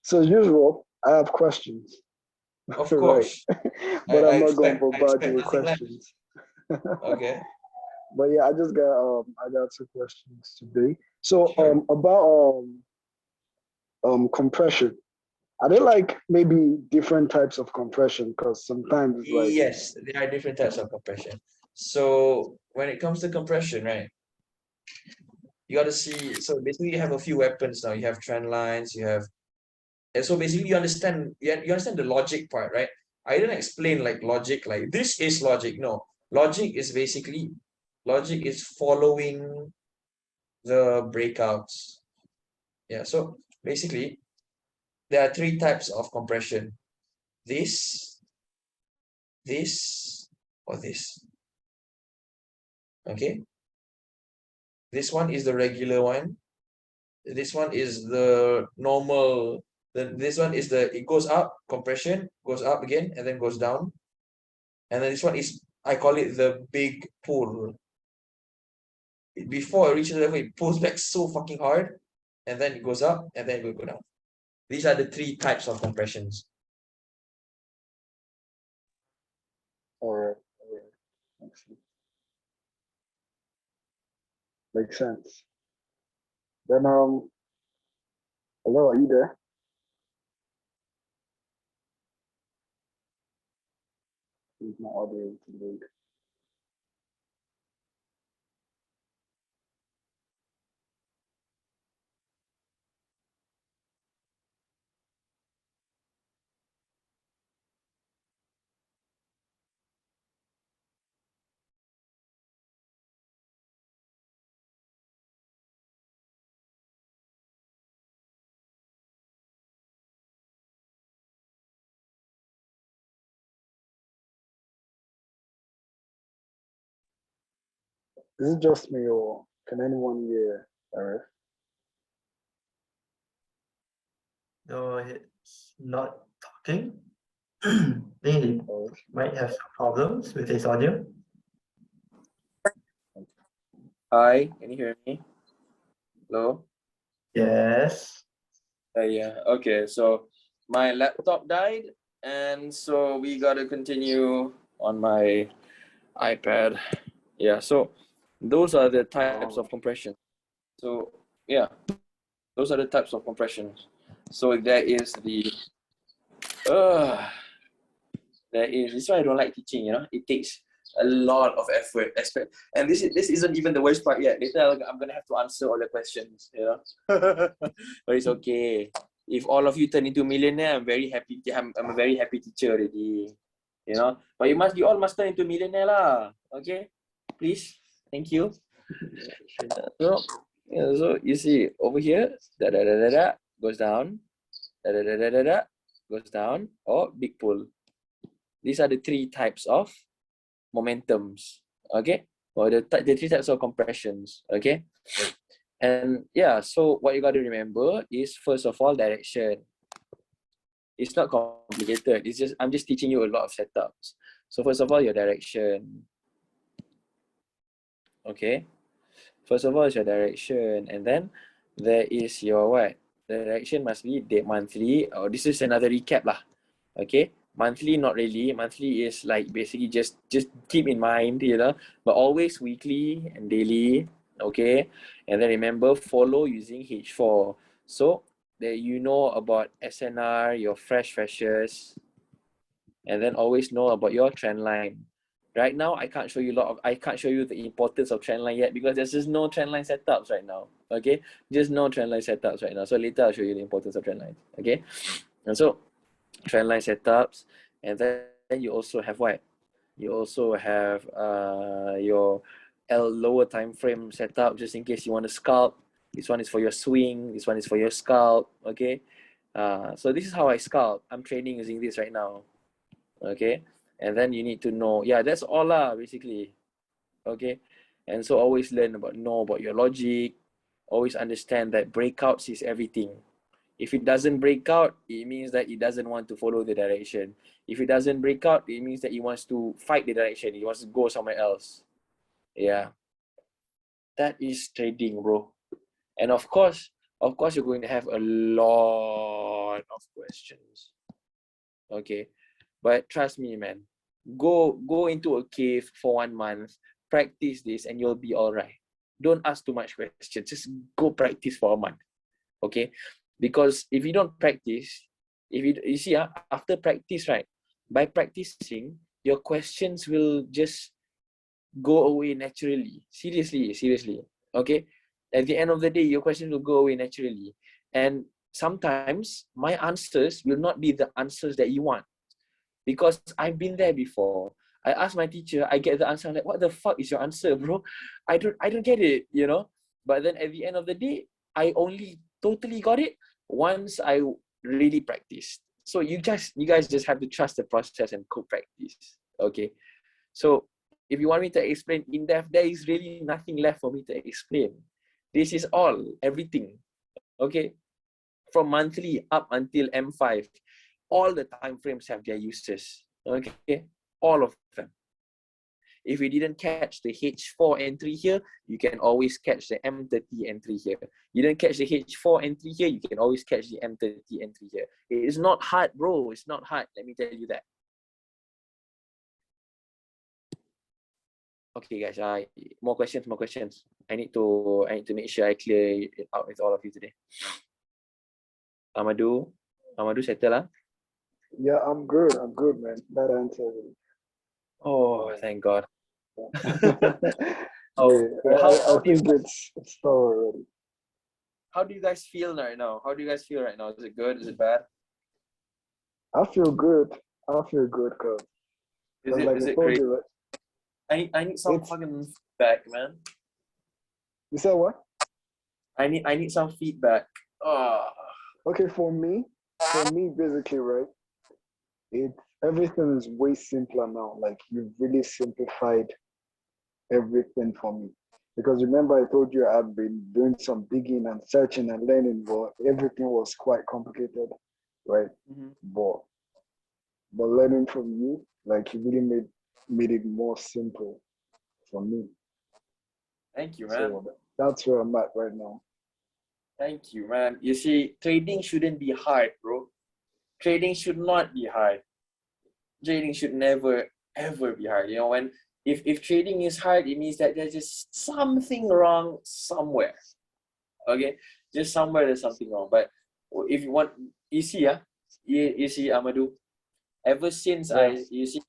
So as usual, I have questions. Of Right. course. But I'm not gonna I bombard you expect with nothing less. questions. Okay. But yeah, I got two questions today. So Sure. about compression. Are there like maybe different types of compression? Because sometimes it's like Yes, there are different types of compression. So when it comes to compression, right, you got to see. So basically, you have a few weapons now. You have trend lines. You have, and so basically, you understand the logic part, right? I didn't explain like logic, like this is logic. No, logic is following the breakouts. Yeah. So basically, there are three types of compression: this, this, or this. Okay. This one is the regular one. This one is the normal. This one is it goes up, compression, goes up again, and then goes down. And then this one is, I call it the big pull. Before it reaches the level, it pulls back so fucking hard, and then it goes up, and then it will go down. These are the three types of compressions. all right, makes sense. Makes sense. Then hello, are you there? He's not audio to load. Is it just me or can anyone hear Arif? No, it's not talking. They might have some problems with his audio. Hi, can you hear me? Hello? Yes. Yeah, okay, so my laptop died, and so we gotta continue on my iPad. Yeah, so those are the types of compression. So yeah, those are the types of compressions. So there is the uh this is why I don't like teaching, it takes a lot of effort, and this isn't even the worst part yet. Later I'm gonna have to answer all the questions. But it's okay. If all of you turn into millionaire, I'm very happy. I'm a very happy teacher already. But you all must turn into millionaire lah. Okay, please, thank you. So, so you see over here, da da da da da goes down, da da da da da da goes down, or big pull. These are the three types of momentums, okay? Or the three types of compressions, okay? And yeah, so what you got to remember is, first of all, direction. It's not complicated. I'm just teaching you a lot of setups. So first of all, your direction, okay? First of all, is your direction, and then there is your what? The direction must be monthly. Oh, this is another recap lah. Okay, monthly not really. Monthly is like basically just keep in mind, but always weekly and daily. Okay, and then remember, follow using H4, so that you know about SNR, your fresh freshers, and then always know about your trend line. Right now, I can't show you the importance of trend line yet, because there's just no trend line setups right now. Okay, just no trend line setups right now. So later I'll show you the importance of trend lines. Okay, and so trend line setups, and then you also have what? You also have your lower time frame setup, just in case you want to scalp. This one is for your swing. This one is for your scalp. Okay, so this is how I scalp. I'm training using this right now. Okay, and then you need to know, yeah, that's all lah basically. Okay, and so always know about your logic. Always understand that breakouts is everything. If it doesn't break out, it means that it doesn't want to follow the direction. If it doesn't break out, it means that it wants to fight the direction. It wants to go somewhere else. Yeah, that is trading, bro. And of course, you're going to have a lot of questions. Okay, but trust me, man. Go into a cave for 1 month, practice this, and you'll be all right. Don't ask too much questions. Just go practice for a month. Okay, because if you don't practice, if you see, after practice, right, by practicing, your questions will just go away naturally. Seriously. Okay, at the end of the day, your questions will go away naturally, and sometimes my answers will not be the answers that you want, because I've been there before. I ask my teacher, I get the answer, I'm like, what the fuck is your answer, bro? I don't get it. But then at the end of the day, I only totally got it once I really practiced. So you guys just have to trust the process and co-practice. Okay, so if you want me to explain in depth, there is really nothing left for me to explain. This is everything. Okay, from monthly up until M5, all the time frames have their uses. Okay, all of them. If you didn't catch the H4 entry here, you can always catch the M30 entry here. You didn't catch the H4 entry here, you can always catch the M30 entry here. It is not hard, bro. It's not hard. Let me tell you that. Okay, guys. More questions. I need to make sure I clear it out with all of you today. Amadou, settle lah. Yeah, I'm good. I'm good, man. That answers it. Oh, thank God. Yeah, How I do you think it's thorough already. how do you guys feel right now? Is it good? Is it bad? I feel good. I feel good, cause like Is I it told great? you, right? I need some It's fucking feedback, man. you said what? I need some feedback. Oh, Okay, for me, basically, right? It's everything is way simpler now. Like you've really simplified everything for me. Because remember, I told you I've been doing some digging and searching and learning, but everything was quite complicated, right? But learning from you, like you really made it more simple for me. thank you, man. So that's where I'm at right now. Thank you, man. You see, trading shouldn't be hard, bro. Trading should not be hard. Trading should never ever be hard. You know, when if trading is hard, it means that there's just something wrong somewhere. Okay, just somewhere there's something wrong. But if you want, you see, you see, Amadou. Ever since you see,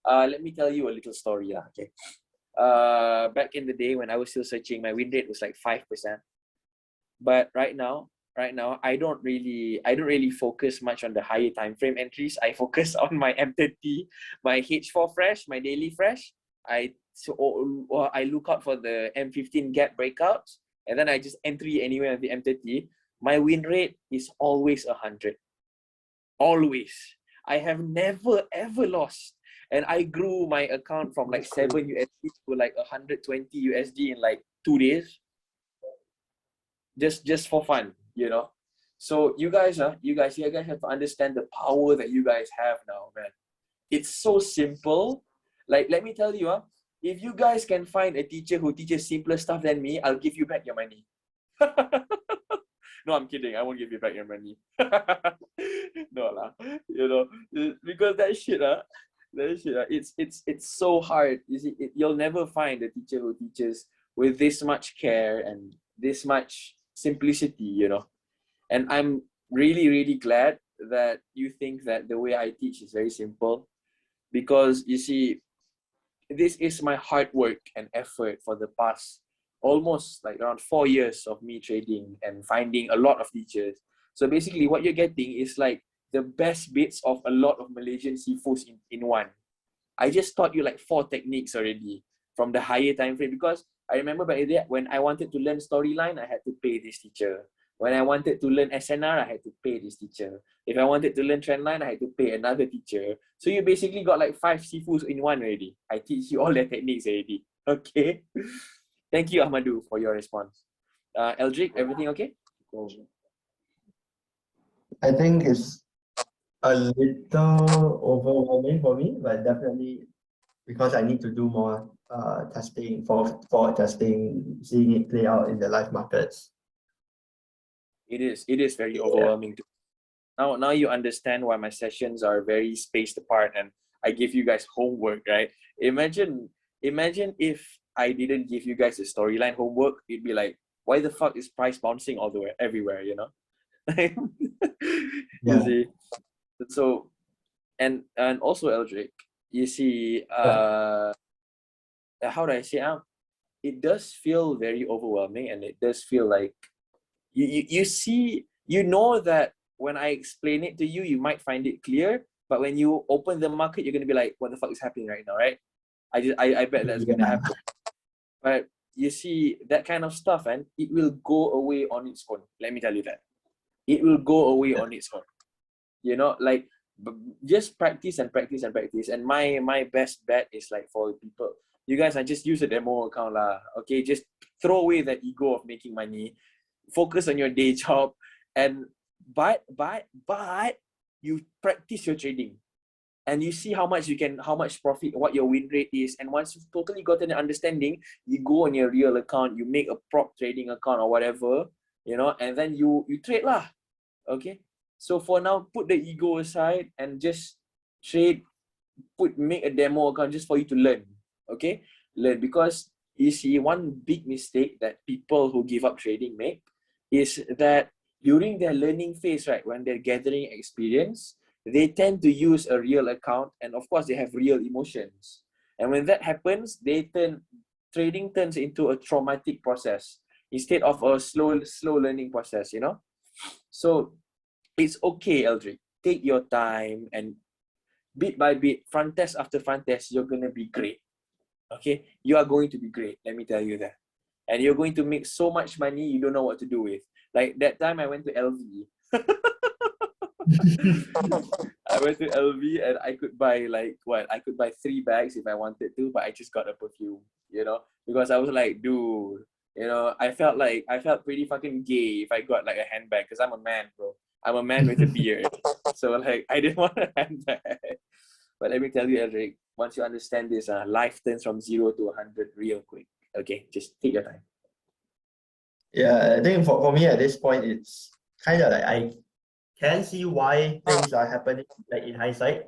let me tell you a little story, okay. Back in the day when I was still searching, my win rate was like 5%. But right now, I don't really focus much on the higher time frame entries. I focus on my M30, my H4 fresh, my daily fresh. I look out for the M15 gap breakouts, and then I just entry anywhere on the M30. My win rate is always 100. Always. I have never ever lost. And I grew my account from like 7 USD to like 120 USD in like 2 days. Just for fun, you know. So you guys have to understand the power that you guys have now, man. It's so simple. Like, let me tell you, if you guys can find a teacher who teaches simpler stuff than me, I'll give you back your money. No, I'm kidding. I won't give you back your money. No lah. You know, because that shit, it's so hard. You see, you'll never find a teacher who teaches with this much care and this much simplicity, you know. And I'm really, really glad that you think that the way I teach is very simple, because you see, this is my hard work and effort for the past almost like around 4 years of me trading and finding a lot of teachers. So basically what you're getting is like the best bits of a lot of Malaysian seafoods in one. I just taught you like 4 techniques already from the higher time frame, because I remember back then when I wanted to learn storyline, I had to pay this teacher. When I wanted to learn SNR, I had to pay this teacher. If I wanted to learn trendline, I had to pay another teacher. So you basically got like 5 seafoods in one already. I teach you all the techniques already. Okay. Thank you, Ahmadu, for your response. Eldrick, everything okay? I think it's a little overwhelming for me, but definitely because I need to do more testing for testing, seeing it play out in the live markets. It is very overwhelming. Now you understand why my sessions are very spaced apart and I give you guys homework, right? Imagine if I didn't give you guys a storyline homework, it'd be like, why the fuck is price bouncing all the way everywhere, you know? You see. So and also Eldrick, you see, how do I say, it does feel very overwhelming, and it does feel like you see, you know that when I explain it to you, you might find it clear, but when you open the market, you're gonna be like, what the fuck is happening right now, right? I bet that's gonna happen. But you see, that kind of stuff, and it will go away on its own. Let me tell you that. It will go away on its own. You know, like just practice and practice and practice. And my best bet is like for people, you guys, I just use a demo account lah. Okay, just throw away that ego of making money. Focus on your day job, and but you practice your trading, and you see how much profit, what your win rate is. And once you've totally gotten an understanding, you go on your real account, you make a prop trading account or whatever, you know, and then you trade lah. Okay, so for now, put the ego aside and just trade. Make a demo account just for you to learn. Okay, learn. Because you see, one big mistake that people who give up trading make is that during their learning phase, right, when they're gathering experience, they tend to use a real account, and of course they have real emotions. And when that happens, trading turns into a traumatic process instead of a slow learning process, you know. So it's okay, Eldrick. Take your time, and bit by bit, front test after front test, you're gonna be great. Okay, you are going to be great. Let me tell you that. And you're going to make so much money you don't know what to do with. Like that time I went to LV. I went to LV and I could buy like what? I could buy 3 bags if I wanted to, but I just got a perfume, you know, because I was like, dude, you know, I felt pretty fucking gay if I got like a handbag, because I'm a man, bro. I'm a man with a beard. So like I didn't want a handbag. But let me tell you, Eric, once you understand this, life turns from 0 to 100 real quick. Okay, just take your time. Yeah, I think for me at this point, it's kind of like I can see why things are happening like in hindsight,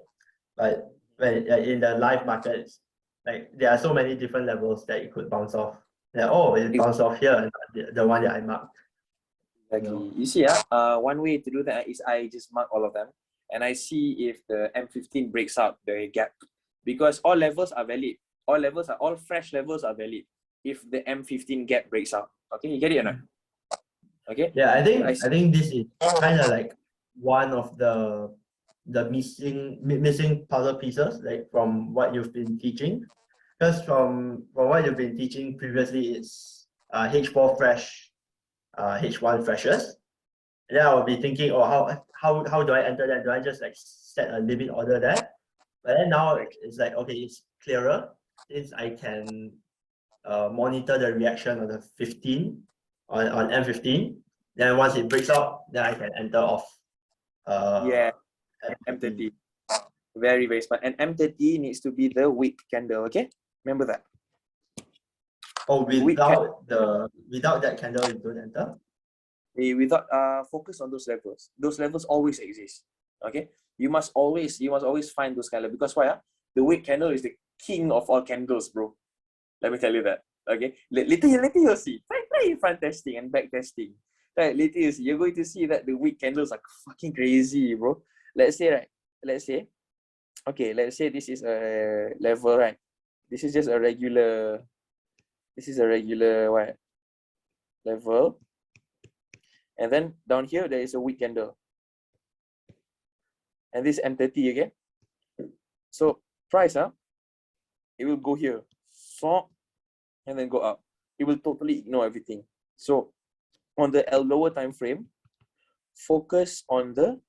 but when in the live markets, like there are so many different levels that it could bounce off. Yeah, oh, it bounced off here, and not the one that I marked. Exactly. You see, one way to do that is I just mark all of them and I see if the M15 breaks out the gap, because all levels are valid. All fresh levels are valid if the M15 gap breaks out. Okay, you get it or not? Okay. Yeah, I I think this is kind of like one of the missing puzzle pieces, like from what you've been teaching. Because from what you've been teaching previously, it's H4 fresh, H1 freshers. And then I will be thinking, oh, how do I enter that? Do I just like set a limit order there? But then now it's like, okay, it's clearer since I can monitor the reaction of the 15 on M15. Then once it breaks out, then I can enter off Yeah, M30. M30. Very, very smart. And M30 needs to be the wick candle, okay? Remember that. Oh, Wick without that candle, you don't enter? without focus on those levels. Those levels always exist. Okay, you must always find those candles, because why? The wick candle is the king of all candles, bro. Let me tell you that. Okay, later you'll see. Try front testing and back testing. Right, later you see. You're going to see that the wick candles are fucking crazy, bro. Let's say okay, let's say this is a level, right? This is just a regular. This is a regular what? Level. And then down here, there is a wick candle. And this M30 again. So price, it will go here. So, and then go up. It will totally ignore everything. So on the lower time frame, focus on the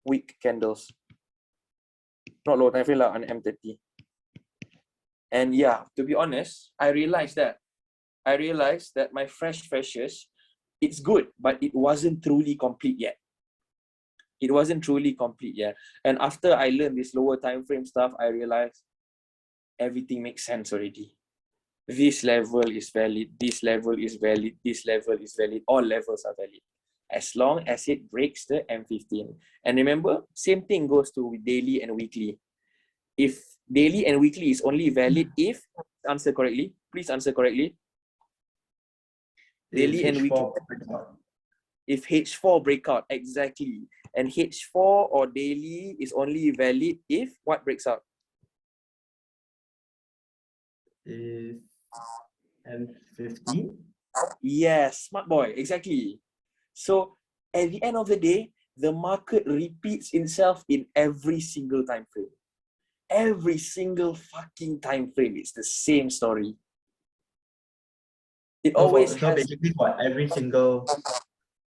wick candles. Not lower time frame, on M30. And yeah, to be honest, I realized that my freshers, it's good, but it wasn't truly complete yet. It wasn't truly complete yet. And after I learned this lower time frame stuff, I realized everything makes sense already. This level is valid, this level is valid, this level is valid, all levels are valid, as long as it breaks the M15. And remember, same thing goes to daily and weekly. If daily and weekly is only valid if, answer correctly, please answer correctly. Daily and weekly. If H4 breakout, exactly. And H4 or daily is only valid if what breaks out? If M15? Yes, smart boy, exactly. So at the end of the day, the market repeats itself in every single time frame. Every single fucking time frame, it's the same story. It always So has. basically for every single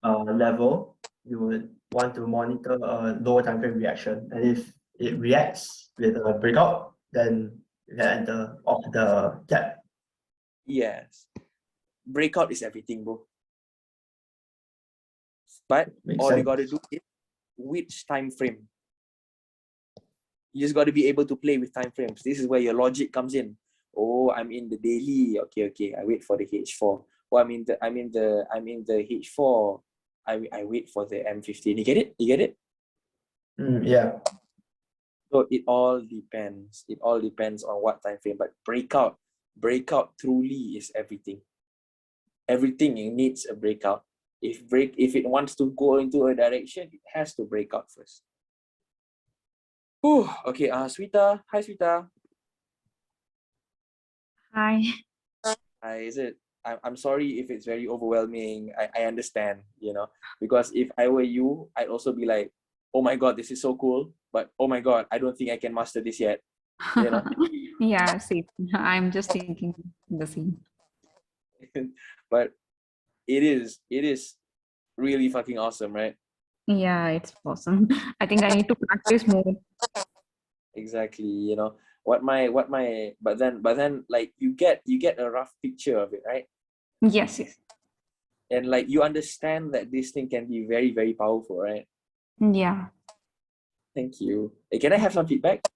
level, you would want to monitor a lower time frame reaction. And if it reacts with a breakout, then you can enter off the gap. Yes. Breakout is everything, bro. But Makes all sense. you got to do is which time frame. You just got to be able to play with time frames. This is where your logic comes in. Oh, I'm in the daily. Okay. I wait for the H4. Oh, I'm in the H4. I wait for the M15. You get it? Yeah. So it all depends. It all depends on what time frame. But breakout breakout truly is everything. Everything needs a breakout. If it wants to go into a direction, it has to break out first. Whew, okay, Sweta. Hi, Sweta. Hi. Is it? I'm sorry if it's very overwhelming. I understand, because if I were you, I'd also be like, oh my God, this is so cool. But oh my God, I don't think I can master this yet. Yeah, see, I'm just thinking the same. But it is really fucking awesome, right? Yeah, it's awesome. I think I need to practice more. Exactly. But then like you get a rough picture of it, right? Yes, yes. And like you understand that this thing can be very, very powerful, right? Yeah. Thank you. Hey, can I have some feedback?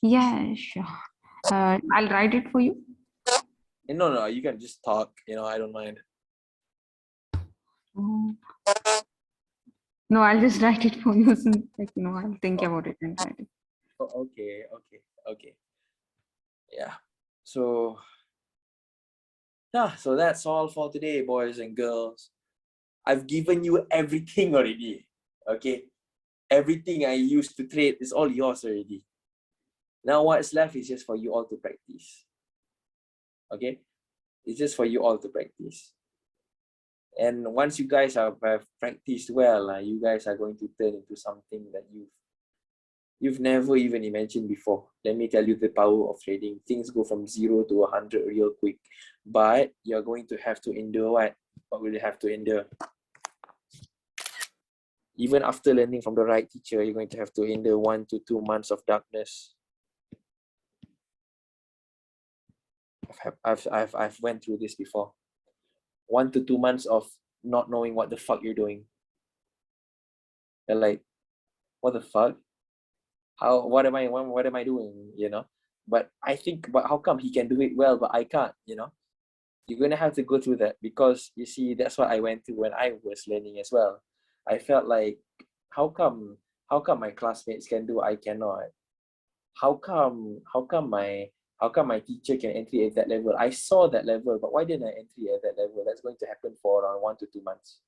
Yeah, sure. I'll write it for you. No, you can just talk, I don't mind. Oh. No, I'll just write it for you. Since, I'll think about it and write it. Oh, okay. Yeah. So that's all for today, boys and girls. I've given you everything already. Okay. Everything I used to trade is all yours already. Now what's left is just for you all to practice. Okay? It's just for you all to practice. And once you guys have practiced well, you guys are going to turn into something that you've never even imagined before. Let me tell you the power of trading. Things go from 0 to 100 real quick. But you're going to have to endure what? What will you have to endure? Even after learning from the right teacher, you're going to have to endure 1 to 2 months of darkness. I've went through this before. 1 to 2 months of not knowing what the fuck you're doing. You're like, what the fuck? What am I doing? But how come he can do it well, but I can't, You're gonna have to go through that, because you see, that's what I went through when I was learning as well. I felt like, how come my classmates can do, I cannot? How come my teacher can entry at that level? I saw that level, but why didn't I entry at that level? That's going to happen for around 1 to 2 months.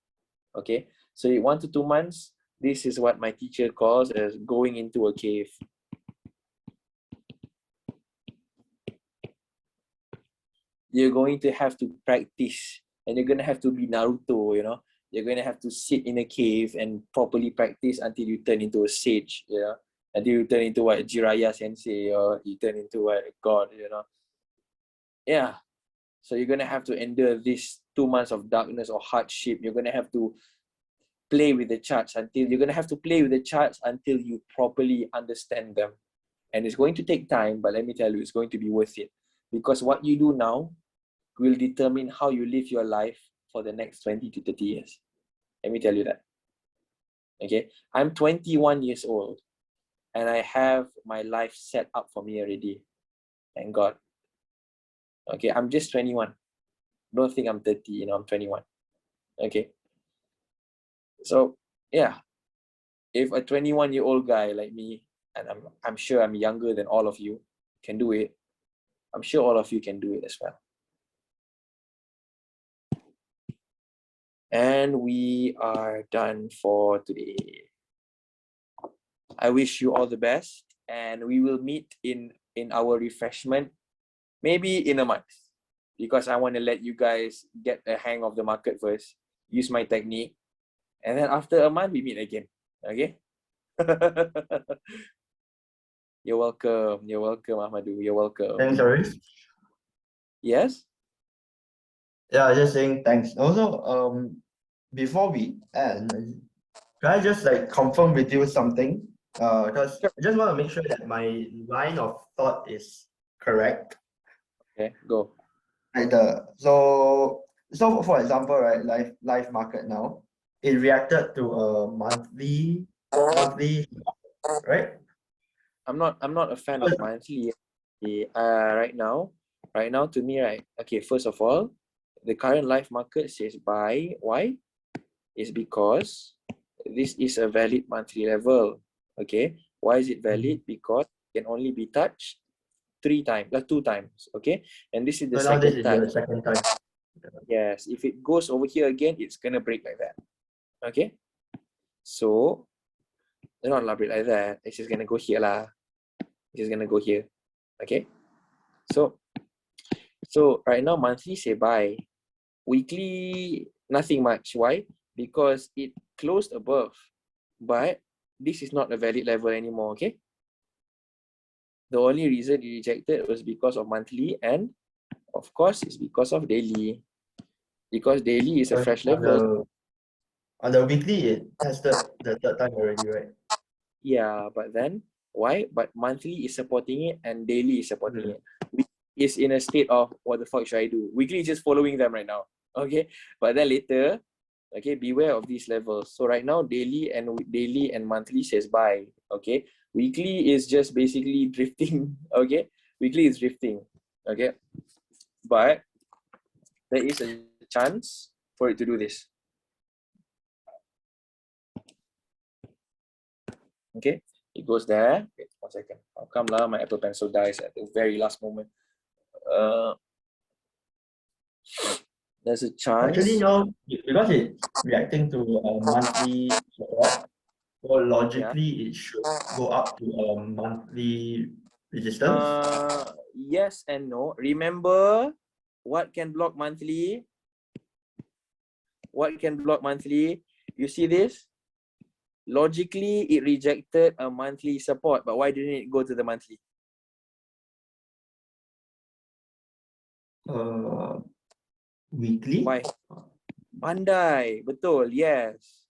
Okay, so in 1 to 2 months, this is what my teacher calls as going into a cave. You're going to have to practice, and you're going to have to be Naruto, You're going to have to sit in a cave and properly practice until you turn into a sage, Until you turn into what, Jiraiya sensei, or you turn into what, God, Yeah. So you're going to have to endure this 2 months of darkness or hardship. You're going to have to play with the charts until you properly understand them. And it's going to take time, but let me tell you, it's going to be worth it. Because what you do now will determine how you live your life for the next 20 to 30 years. Let me tell you that. Okay? I'm 21 years old, and I have my life set up for me already. Thank God. Okay, I'm just 21. Don't think I'm 30, I'm 21. Okay? So, yeah. If a 21-year-old guy like me, and I'm sure I'm younger than all of you, can do it, I'm sure all of you can do it as well. And we are done for today. I wish you all the best, and we will meet in our refreshment maybe in a month, because I want to let you guys get a hang of the market first, use my technique, and then after a month we meet again. Okay? You're welcome, Ahmadu. You're welcome. Thanks, Arif. Yes? Yeah, just saying thanks. Also, before we end, can I just like confirm with you something? Because Sure. I just want to make sure that my line of thought is correct. Okay, go. Like so for example, right, live market now, it reacted to a monthly, right? I'm not a fan of monthly. Right now, to me, right? Okay, first of all, the current live market says buy. Why? Is because this is a valid monthly level. Okay, why is it valid? Because it can only be touched 2 times, okay? And this is the So now this second is time. the second time. Yes, if it goes over here again, it's gonna break like that. Okay? So they're not elaborate like that. It's just gonna go here lah. It's just gonna go here. Okay? So right now monthly say buy. Weekly nothing much. Why? Because it closed above. But this is not a valid level anymore, okay? The only reason it rejected was because of monthly, and of course it's because of daily. Because daily is a fresh level. On the weekly, it tested the third time already, right? Yeah, but then why? But monthly is supporting it and daily is supporting it. Is in a state of what the fuck should I do? Weekly is just following them right now. Okay, but then later, okay, beware of these levels. So right now, daily and monthly says buy. Okay, weekly is just basically drifting. Okay, weekly is drifting. Okay, but there is a chance for it to do this. Okay, it goes there. Wait 1 second. How come lah? My Apple Pencil dies at the very last moment. There's a chance. Actually, no, because it's reacting to a monthly support, so logically it should go up to a monthly resistance. Yes and no. Remember, what can block monthly? What can block monthly? You see this? Logically, it rejected a monthly support, but why didn't it go to the monthly? Weekly? Why? Pandai, betul, yes.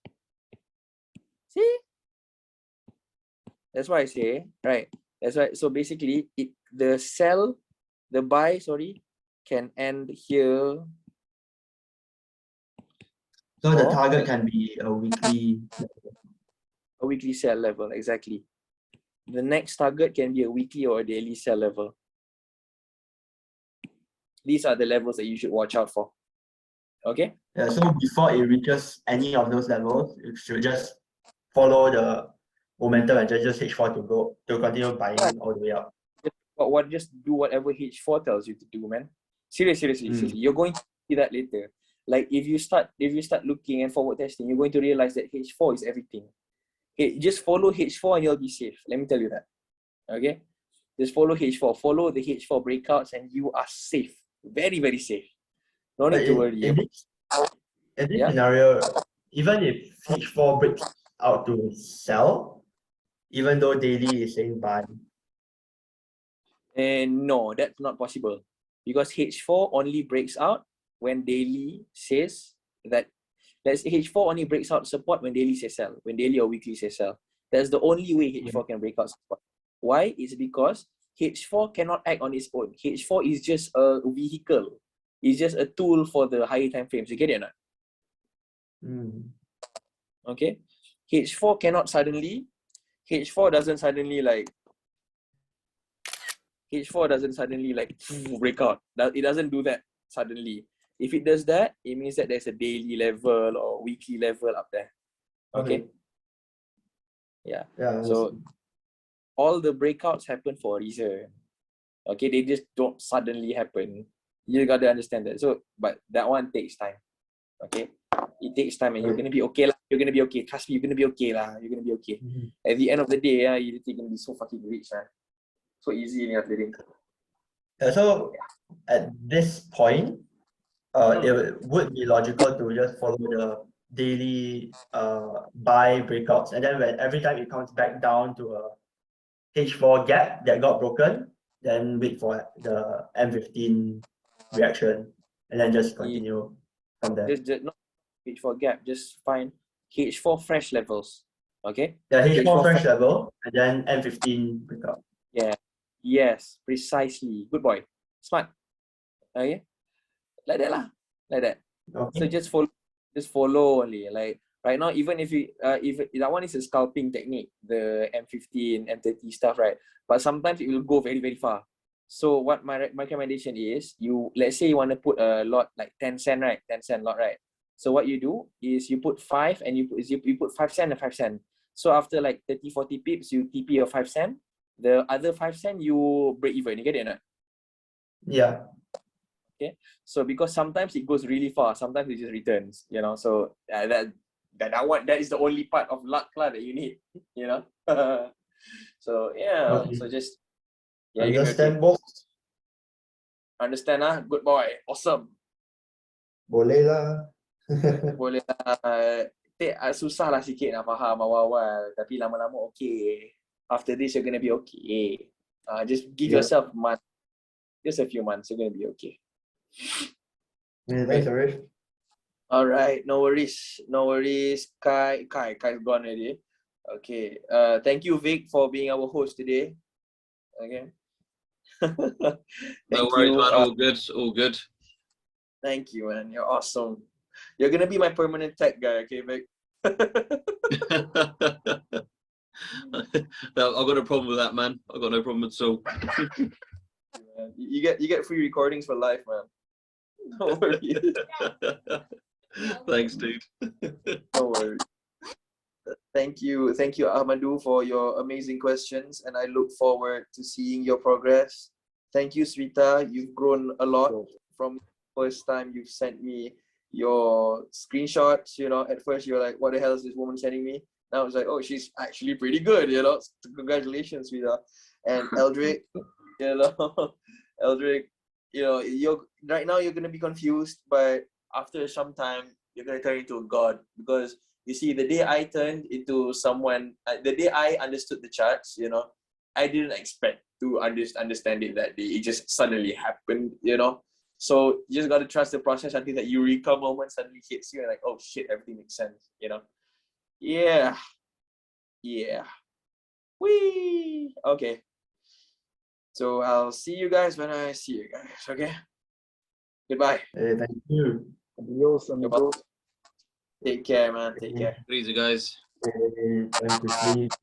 See? That's why I say, right? That's why. So basically, the buy, can end here. So the target can be a weekly sell level, exactly. The next target can be a weekly or a daily sell level. These are the levels that you should watch out for. Okay? Yeah, so before it reaches any of those levels, it should just follow the momentum and just H4 to continue buying all the way up. But just do whatever H4 tells you to do, man. Seriously. You're going to see that later. Like if you start looking and forward testing, you're going to realize that H4 is everything. Okay, just follow H4 and you'll be safe. Let me tell you that. Okay? Just follow H4. Follow the H4 breakouts and you are safe. Very, very safe. No need to worry. In this scenario, even if H4 breaks out to sell, even though daily is saying buy. And no, that's not possible. Because H4 only breaks out when daily says that. That's H4 only breaks out support when daily says sell. When daily or weekly says sell. That's the only way H4 can break out support. Why? It's because H4 cannot act on its own. H4 is just a vehicle. It's just a tool for the higher time frames. You get it or not? Okay. H4 cannot suddenly. H4 doesn't suddenly like break out. It doesn't do that suddenly. If it does that, it means that there's a daily level or weekly level up there. Okay. Yeah. So all the breakouts happen for a reason. Okay, they just don't suddenly happen. You gotta understand that. So, but that one takes time. Okay, it takes time, and you're gonna be okay lah. You're gonna be okay. Trust me, you're gonna be okay lah. You're gonna be okay. At the end of the day, you're gonna be so fucking rich, man. So easy in your trading. So at this point, it would be logical to just follow the daily buy breakouts, and then every time it comes back down to a H4 gap that got broken, then wait for the M15 reaction, and then just continue from there. Just not H4 gap. Just find H4 fresh levels. Okay. Yeah, H4 fresh level, and then M15 breakout. Yeah. Yes. Precisely. Good boy. Smart. Okay. Like that lah. Like that. Okay. So just follow only. Like right now, even if that one is a scalping technique, the M15, M30 stuff, right? But sometimes it will go very, very far. So what my recommendation is, let's say you want to put a lot like 10 cent, right? 10 cent lot, right? So what you do is you put 5 and you put 5 cent and 5 cent. So after like 30, 40 pips, you TP your 5 cent. The other 5 cents you break even. You get it or not? Yeah. Okay. So because sometimes it goes really far, sometimes it just returns. You know. So that is the only part of luck lah that you need. You know. So yeah. Okay. So just yeah. You can Understand, boss? understand ah. Good boy. Awesome. Boleh lah. Boleh susah lah sikit nak faham awal-awal, tapi lama-lama okay. After this you're gonna be okay. Just give Yeah. yourself a month, just a few months, you're gonna be okay. Yeah, thanks, Arif. All right, no worries, no worries. Kai's gone already. Okay. Thank you, Vic, for being our host today. Okay. No Thank worries, you. man. All good. All good. Thank you, man. You're awesome. You're gonna be my permanent tech guy, okay, Vic? No, I've got no problem with that, man. I've got no problem at all. You get free recordings for life, man. Don't worry. Thanks, dude. Don't worry. Thank you, Ahmadu, for your amazing questions, and I look forward to seeing your progress. Thank you, Sweta. You've grown a lot from the first time you've sent me your screenshots. You know, at first you were like, "What the hell is this woman sending me?" Now it's like, "Oh, she's actually pretty good." You know, congratulations, Sweta. And Eldrick, you know, Eldrick, you know, right now you're gonna be confused, but after some time you're gonna turn into a god, because you see, the day I turned into someone, the day I understood the charts, you know, I didn't expect to understand it that day. It just suddenly happened, you know. So you just gotta trust the process until that eureka moment suddenly hits you and like, oh shit, everything makes sense, you know. Yeah. Whee! Okay. So I'll see you guys when I see you guys, okay? Goodbye. Hey, thank you. Adios, You're welcome. amigos. Take care, man. Take care. Easy, guys. Hey, time to sleep.